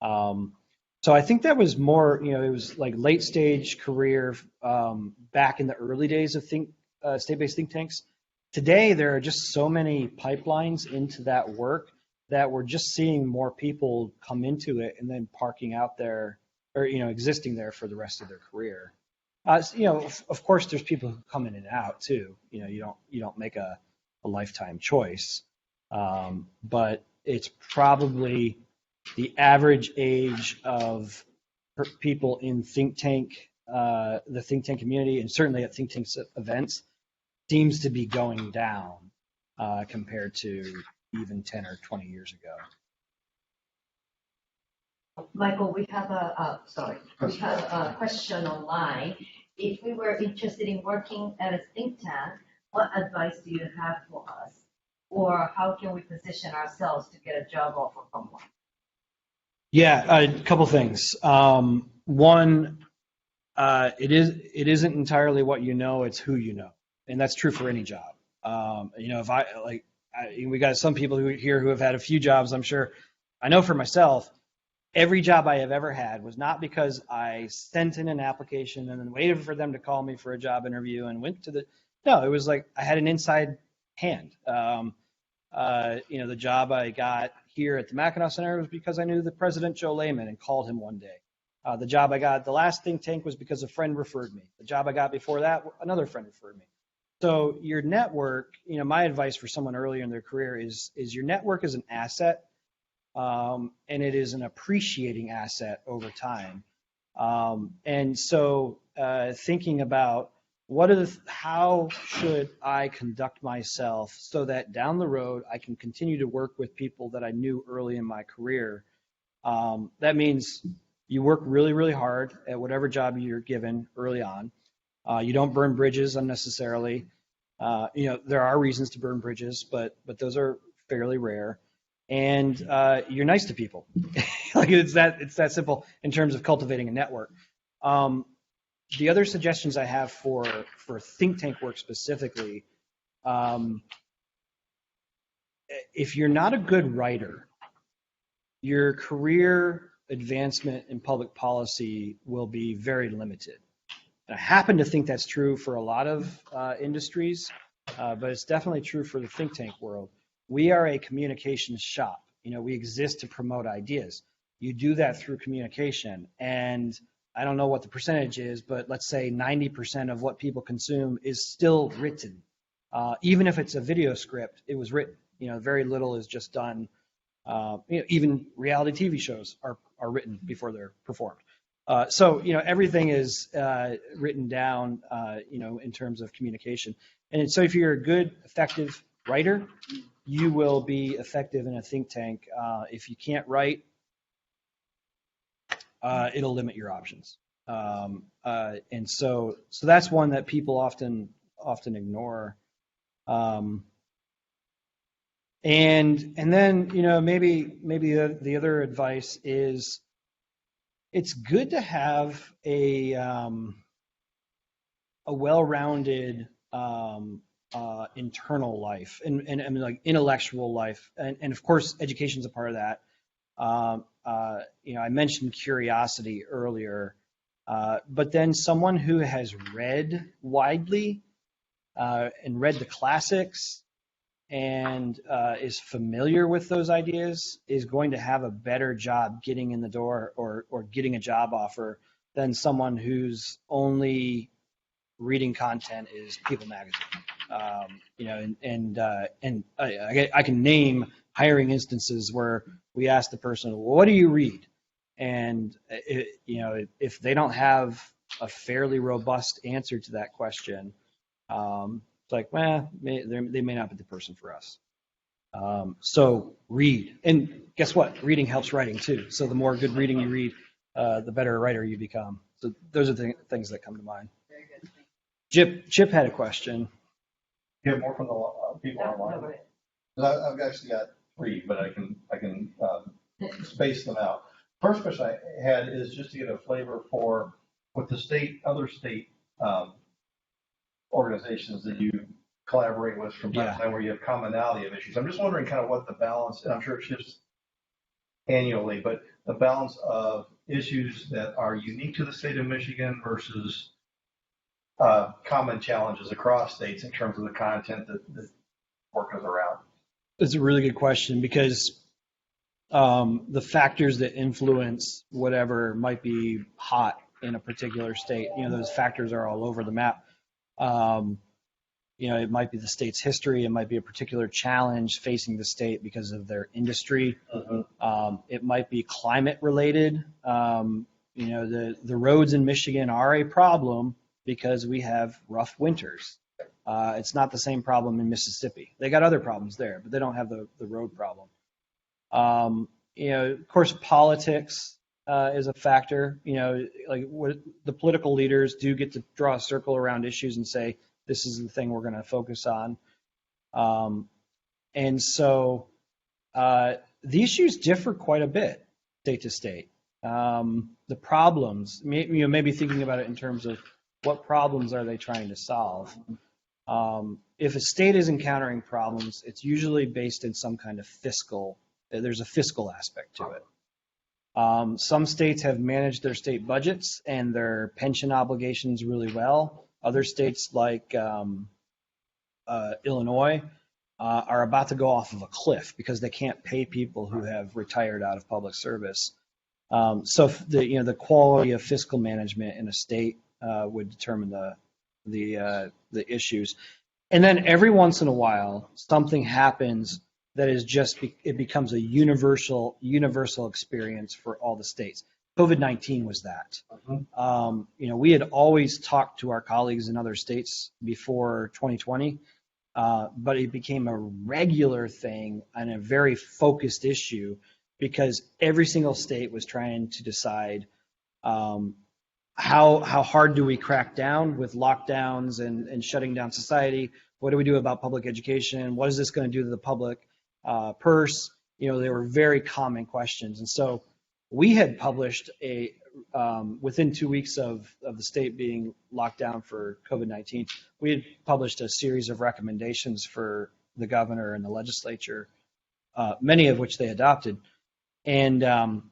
[SPEAKER 2] So I think that was more, it was like late stage career back in the early days of state-based think tanks. Today, there are just so many pipelines into that work that we're just seeing more people come into it and then parking out there or, existing there for the rest of their career. Of course, there's people who come in and out too. You don't make a lifetime choice, but it's probably the average age of people in the think tank community, and certainly at think tank events, seems to be going down compared to even 10 or 20 years ago.
[SPEAKER 5] Michael, we have a question online. If we were interested in working at a think tank, what advice do you have for us? Or how can we position ourselves to get a job offer from one? Yeah,
[SPEAKER 2] a couple things. One, it isn't entirely what you know, it's who you know. And that's true for any job. We got some people who have had a few jobs, I'm sure. I know for myself, every job I have ever had was not because I sent in an application and then waited for them to call me for a job interview and went to no, it was like I had an inside hand. The job I got here at the Mackinac Center was because I knew the President Joe Lehman and called him one day. The job I got at the last think tank was because a friend referred me. The job I got before that, another friend referred me. So your network, my advice for someone earlier in their career is your network is an asset, and it is an appreciating asset over time. And so thinking about how should I conduct myself so that down the road I can continue to work with people that I knew early in my career. That means you work really, really hard at whatever job you're given early on. You don't burn bridges unnecessarily. There are reasons to burn bridges, but those are fairly rare. And you're nice to people. It's that simple in terms of cultivating a network. The other suggestions I have for think tank work specifically, if you're not a good writer, your career advancement in public policy will be very limited. I happen to think that's true for a lot of industries, but it's definitely true for the think tank world. We are a communications shop. We exist to promote ideas. You do that through communication, and I don't know what the percentage is, but let's say 90% of what people consume is still written. Even if it's a video script, it was written. Very little is just done. Even reality TV shows are written before they're performed. So everything is written down, in terms of communication. And so if you're a good, effective writer, you will be effective in a think tank. If you can't write, it'll limit your options. And so that's one that people often ignore. And then, maybe the other advice is it's good to have a well-rounded internal life and like intellectual life, and of course education's a part of that. I mentioned curiosity earlier, but then someone who has read widely and read the classics and is familiar with those ideas is going to have a better job getting in the door or getting a job offer than someone whose only reading content is People magazine. I can name hiring instances where we ask the person, well, what do you read? And if they don't have a fairly robust answer to that question, it's like, well, they may not be the person for us. So read, and guess what? Reading helps writing too. So the more good reading you read, the better a writer you become. So those are the things that come to mind.
[SPEAKER 5] Very good.
[SPEAKER 2] Chip had a question.
[SPEAKER 7] Hear more from the people online.
[SPEAKER 5] No, go ahead.
[SPEAKER 7] I've actually got three, but I can space them out. First question I had is just to get a flavor for what the other state organizations that you collaborate with from time to time, where you have commonality of issues. I'm just wondering kind of what the balance, and I'm sure it shifts annually, but the balance of issues that are unique to the state of Michigan versus common challenges across states in terms of the content that work us around.
[SPEAKER 2] It's a really good question because the factors that influence whatever might be hot in a particular state, those factors are all over the map. It might be the state's history. It might be a particular challenge facing the state because of their industry. It might be climate related. The roads in Michigan are a problem because we have rough winters. It's not the same problem in Mississippi. They got other problems there, but they don't have the road problem. Of course, politics is a factor. The political leaders do get to draw a circle around issues and say, this is the thing we're going to focus on. And so the issues differ quite a bit state to state. The problems, maybe thinking about it in terms of what problems are they trying to solve. If a state is encountering problems, it's usually based in some kind of there's a fiscal aspect to it. Some states have managed their state budgets and their pension obligations really well. Other states like Illinois are about to go off of a cliff because they can't pay people who have retired out of public service. So the quality of fiscal management in a state would determine the issues. And then every once in a while, something happens that is it becomes a universal experience for all the states. COVID-19 was that. We had always talked to our colleagues in other states before 2020, but it became a regular thing and a very focused issue because every single state was trying to decide how hard do we crack down with lockdowns and shutting down society? What do we do about public education? What is this going to do to the public purse? They were very common questions. And so we had published within 2 weeks of the state being locked down for COVID-19, we had published a series of recommendations for the governor and the legislature, many of which they adopted. And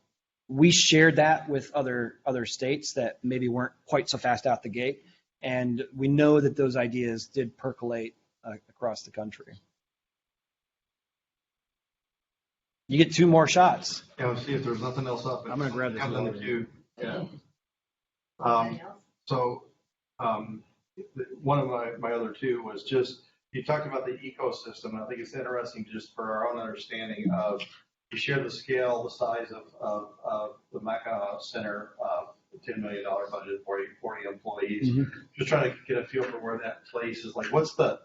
[SPEAKER 2] we shared that with other states that maybe weren't quite so fast out the gate. And we know that those ideas did percolate across the country. You get 2 more shots.
[SPEAKER 7] Yeah, let's see if there's nothing else up.
[SPEAKER 2] I'm going to grab this one.
[SPEAKER 7] Yeah. One of my other two was just, you talked about the ecosystem. I think it's interesting just for our own understanding of, you share the scale, the size of the Mackinac Center, $10 million budget, 40 employees. Just trying to get a feel for where that place is. Like, what's the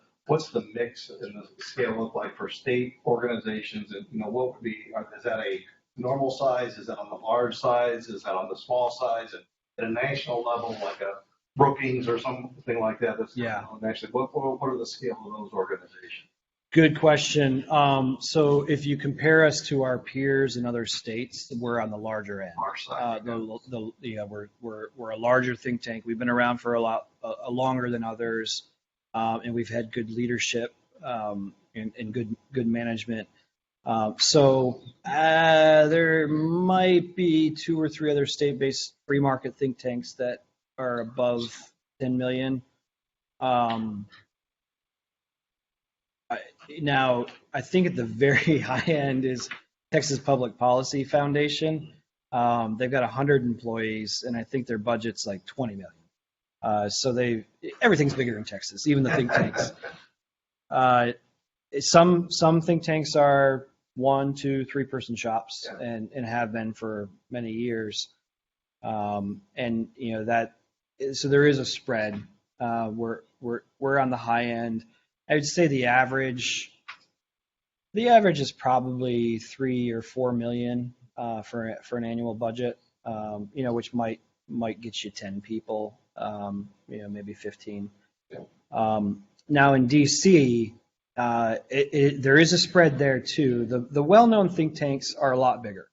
[SPEAKER 7] mix and the scale look like for state organizations? And what would be? Is that a normal size? Is that on the large size? Is that on the small size? And at a national level, like a Brookings or something like that? Actually, what are the scale of those organizations?
[SPEAKER 2] Good question. So if you compare us to our peers in other states, we're on the larger end. We're a larger think tank. We've been around for a lot longer than others, and we've had good leadership and good management. So there might be 2 or 3 other state-based free market think tanks that are above 10 million. Now, I think at the very high end is Texas Public Policy Foundation. They've got 100 employees, and I think their budget's like 20 million. So everything's bigger in Texas, even the think tanks. Some think tanks are 1, 2, 3 person shops, and have been for many years. So there is a spread. We're on the high end. I would say the average The average is probably 3 or 4 million for an annual budget, which might get you 10 people, maybe 15. Now in DC, there is a spread there too. The well-known think tanks are a lot bigger.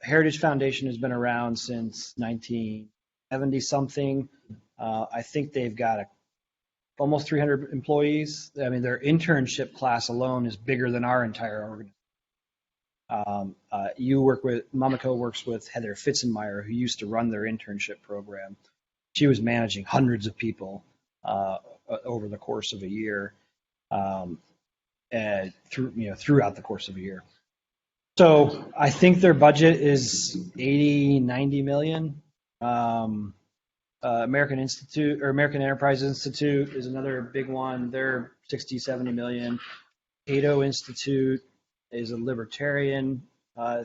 [SPEAKER 2] Heritage Foundation has been around since 1970 something. I think they've got almost 300 employees. I mean, their internship class alone is bigger than our entire organization. Mamako works with Heather Fitzenmeyer, who used to run their internship program. She was managing hundreds of people over the course of a year, throughout the course of a year. So I think their budget is 80, 90 million. American Enterprise Institute is another big one. They're 60, 70 million. Cato Institute is a libertarian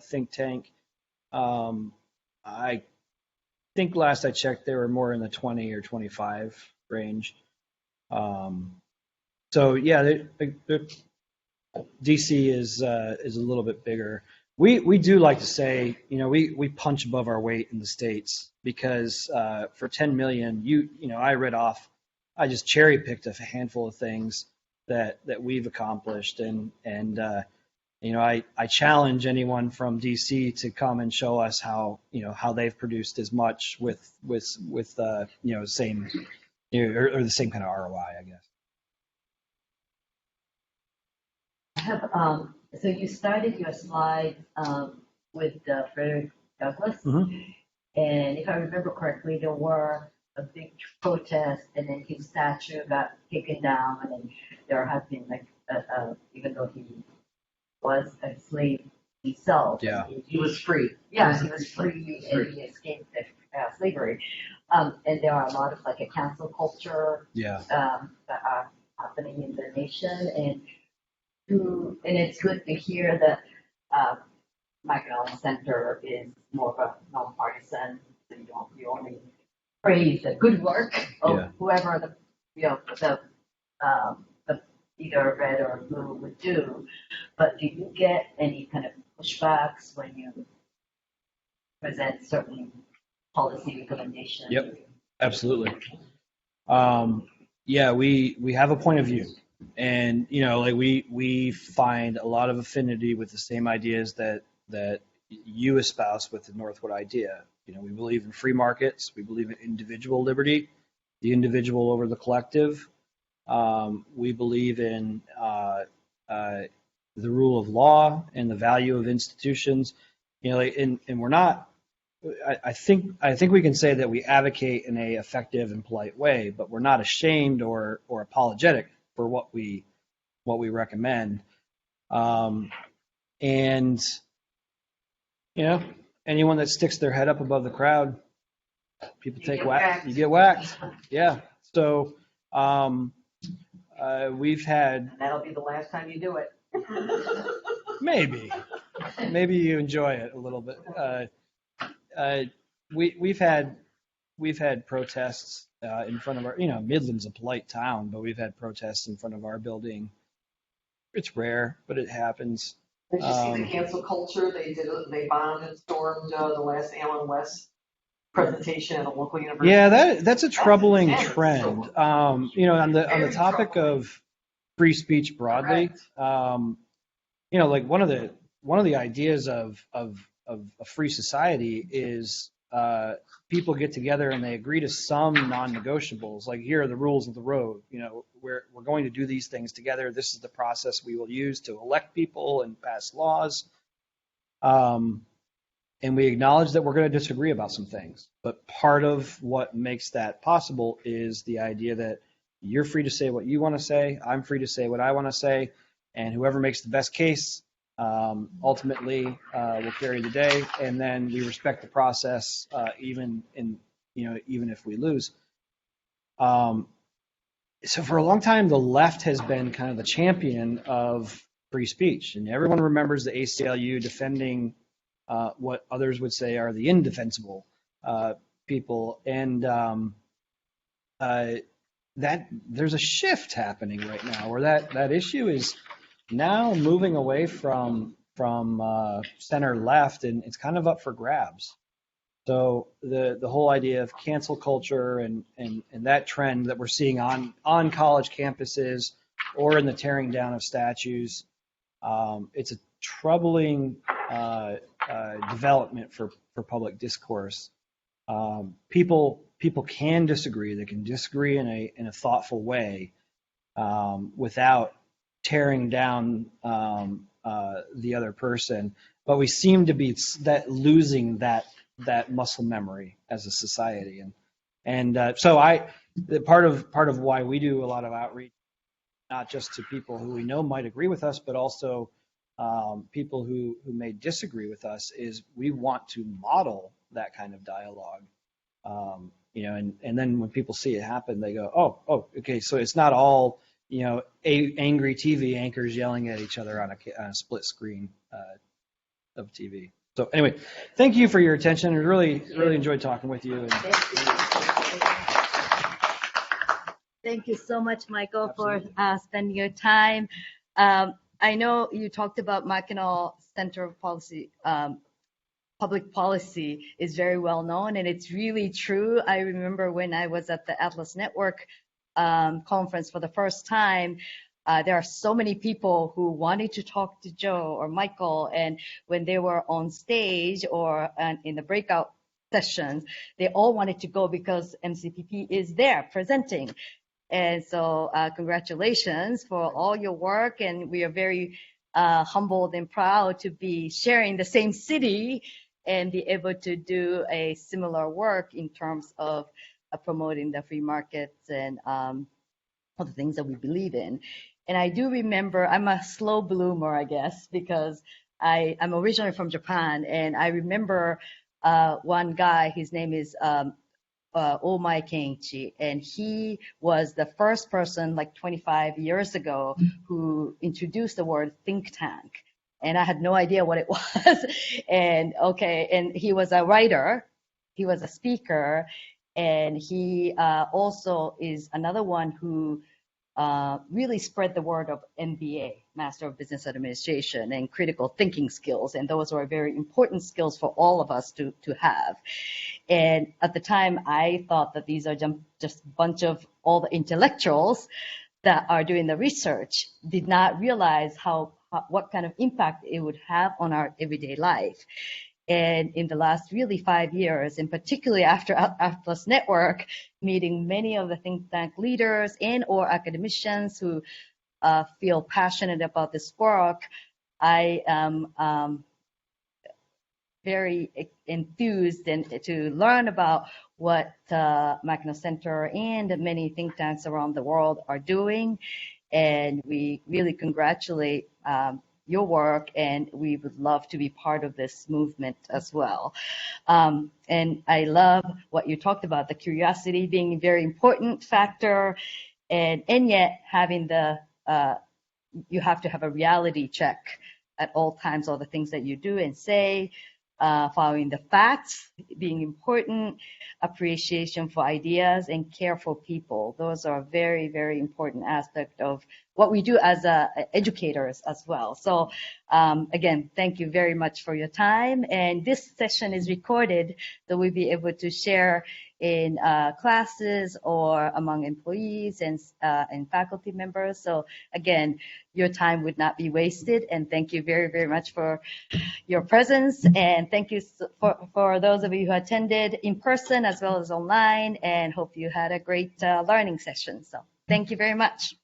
[SPEAKER 2] think tank. I think last I checked, they were more in the 20 or 25 range. So yeah, DC is a little bit bigger. We do like to say, we punch above our weight in the States because for 10 million, I just cherry picked a handful of things that we've accomplished, and I challenge anyone from DC to come and show us how they've produced as much with same or the same kind of ROI, I guess.
[SPEAKER 5] I have, so you started your slide with Frederick Douglass, and if I remember correctly, there were a big protest, and then his statue got taken down, and then there have been even though he was a slave himself,
[SPEAKER 3] he was free.
[SPEAKER 5] Yeah, he was free, and he escaped slavery. And there are a lot of a cancel culture that are happening in the nation, and it's good to hear that Mackinac Center is more of a nonpartisan. So you only praise the good work of whoever the either red or blue would do. But do you get any kind of pushbacks when you present certain policy recommendations?
[SPEAKER 2] Yep, absolutely. We have a point of view. And we find a lot of affinity with the same ideas that you espouse with the Northwood idea. We believe in free markets. We believe in individual liberty, the individual over the collective. We believe in the rule of law and the value of institutions. And we're not. I think we can say that we advocate in a effective and polite way, but we're not ashamed or apologetic for what we recommend. And anyone that sticks their head up above the crowd, people take whack. You get whacked. Yeah. So we've had.
[SPEAKER 3] And that'll be the last time you do it.
[SPEAKER 2] Maybe you enjoy it a little bit. We've had protests in front of our, Midland's a polite town, but we've had protests in front of our building. It's rare, but it happens.
[SPEAKER 3] Did you see the cancel culture? They bombed and stormed the last Alan West presentation at a local university.
[SPEAKER 2] Yeah, that's a troubling trend. On the topic of free speech broadly, one of the ideas of a free society is people get together and they agree to some non-negotiables. Like, here are the rules of the road. We're going to do these things together. This is the process we will use to elect people and pass laws. And we acknowledge that we're going to disagree about some things. But part of what makes that possible is the idea that you're free to say what you want to say. I'm free to say what I want to say. And whoever makes the best case ultimately will carry the day, and then we respect the process, even if we lose. So for a long time, the left has been kind of the champion of free speech, and everyone remembers the ACLU defending what others would say are the indefensible people, and that there's a shift happening right now where that issue is now moving away from center left, and it's kind of up for grabs. So the whole idea of cancel culture and that trend that we're seeing on college campuses or in the tearing down of statues, it's a troubling development for public discourse. People can disagree. They can disagree in a thoughtful way without tearing down the other person. But we seem to be losing that muscle memory as a society, and so part of why we do a lot of outreach, not just to people who we know might agree with us, but also people who may disagree with us, is we want to model that kind of dialogue. And then when people see it happen, they go, oh, okay, so it's not all angry TV anchors yelling at each other on a split screen of TV. So anyway, thank you for your attention. I really enjoyed talking with you.
[SPEAKER 1] Thank you so much, Michael, for spending your time. I know you talked about Mackinac Center policy. Public policy is very well known, and it's really true. I remember when I was at the Atlas Network conference for the first time, there are so many people who wanted to talk to Joe or Michael, and when they were on stage or in the breakout sessions, they all wanted to go because MCPP is there presenting. And so congratulations for all your work, and we are very humbled and proud to be sharing the same city and be able to do a similar work in terms of promoting the free markets and all the things that we believe in. And I do remember, I'm a slow bloomer, I guess, because I'm originally from Japan, and I remember one guy, his name is Omai Kenichi, and he was the first person like 25 years ago who introduced the word think tank. And I had no idea what it was. And he was a writer, he was a speaker, and he also is another one who really spread the word of MBA, Master of Business Administration, and critical thinking skills. And those are very important skills for all of us to have. And at the time, I thought that these are just a bunch of all the intellectuals that are doing the research, did not realize what kind of impact it would have on our everyday life. And in the last really 5 years, and particularly after Atlas Network, meeting many of the think tank leaders and or academicians who feel passionate about this work, I am very enthused to learn about what Mackinac Center and many think tanks around the world are doing. And we really congratulate your work, and we would love to be part of this movement as well. And I love what you talked about, the curiosity being a very important factor, and yet having you have to have a reality check at all times, all the things that you do and say, following the facts being important, appreciation for ideas, and care for people. Those are very, very important aspects of what we do as educators as well. So again, thank you very much for your time. And this session is recorded, so we'll be able to share in classes or among employees and faculty members. So again, your time would not be wasted. And thank you very, very much for your presence. And thank you for those of you who attended in person as well as online, and hope you had a great learning session. So thank you very much.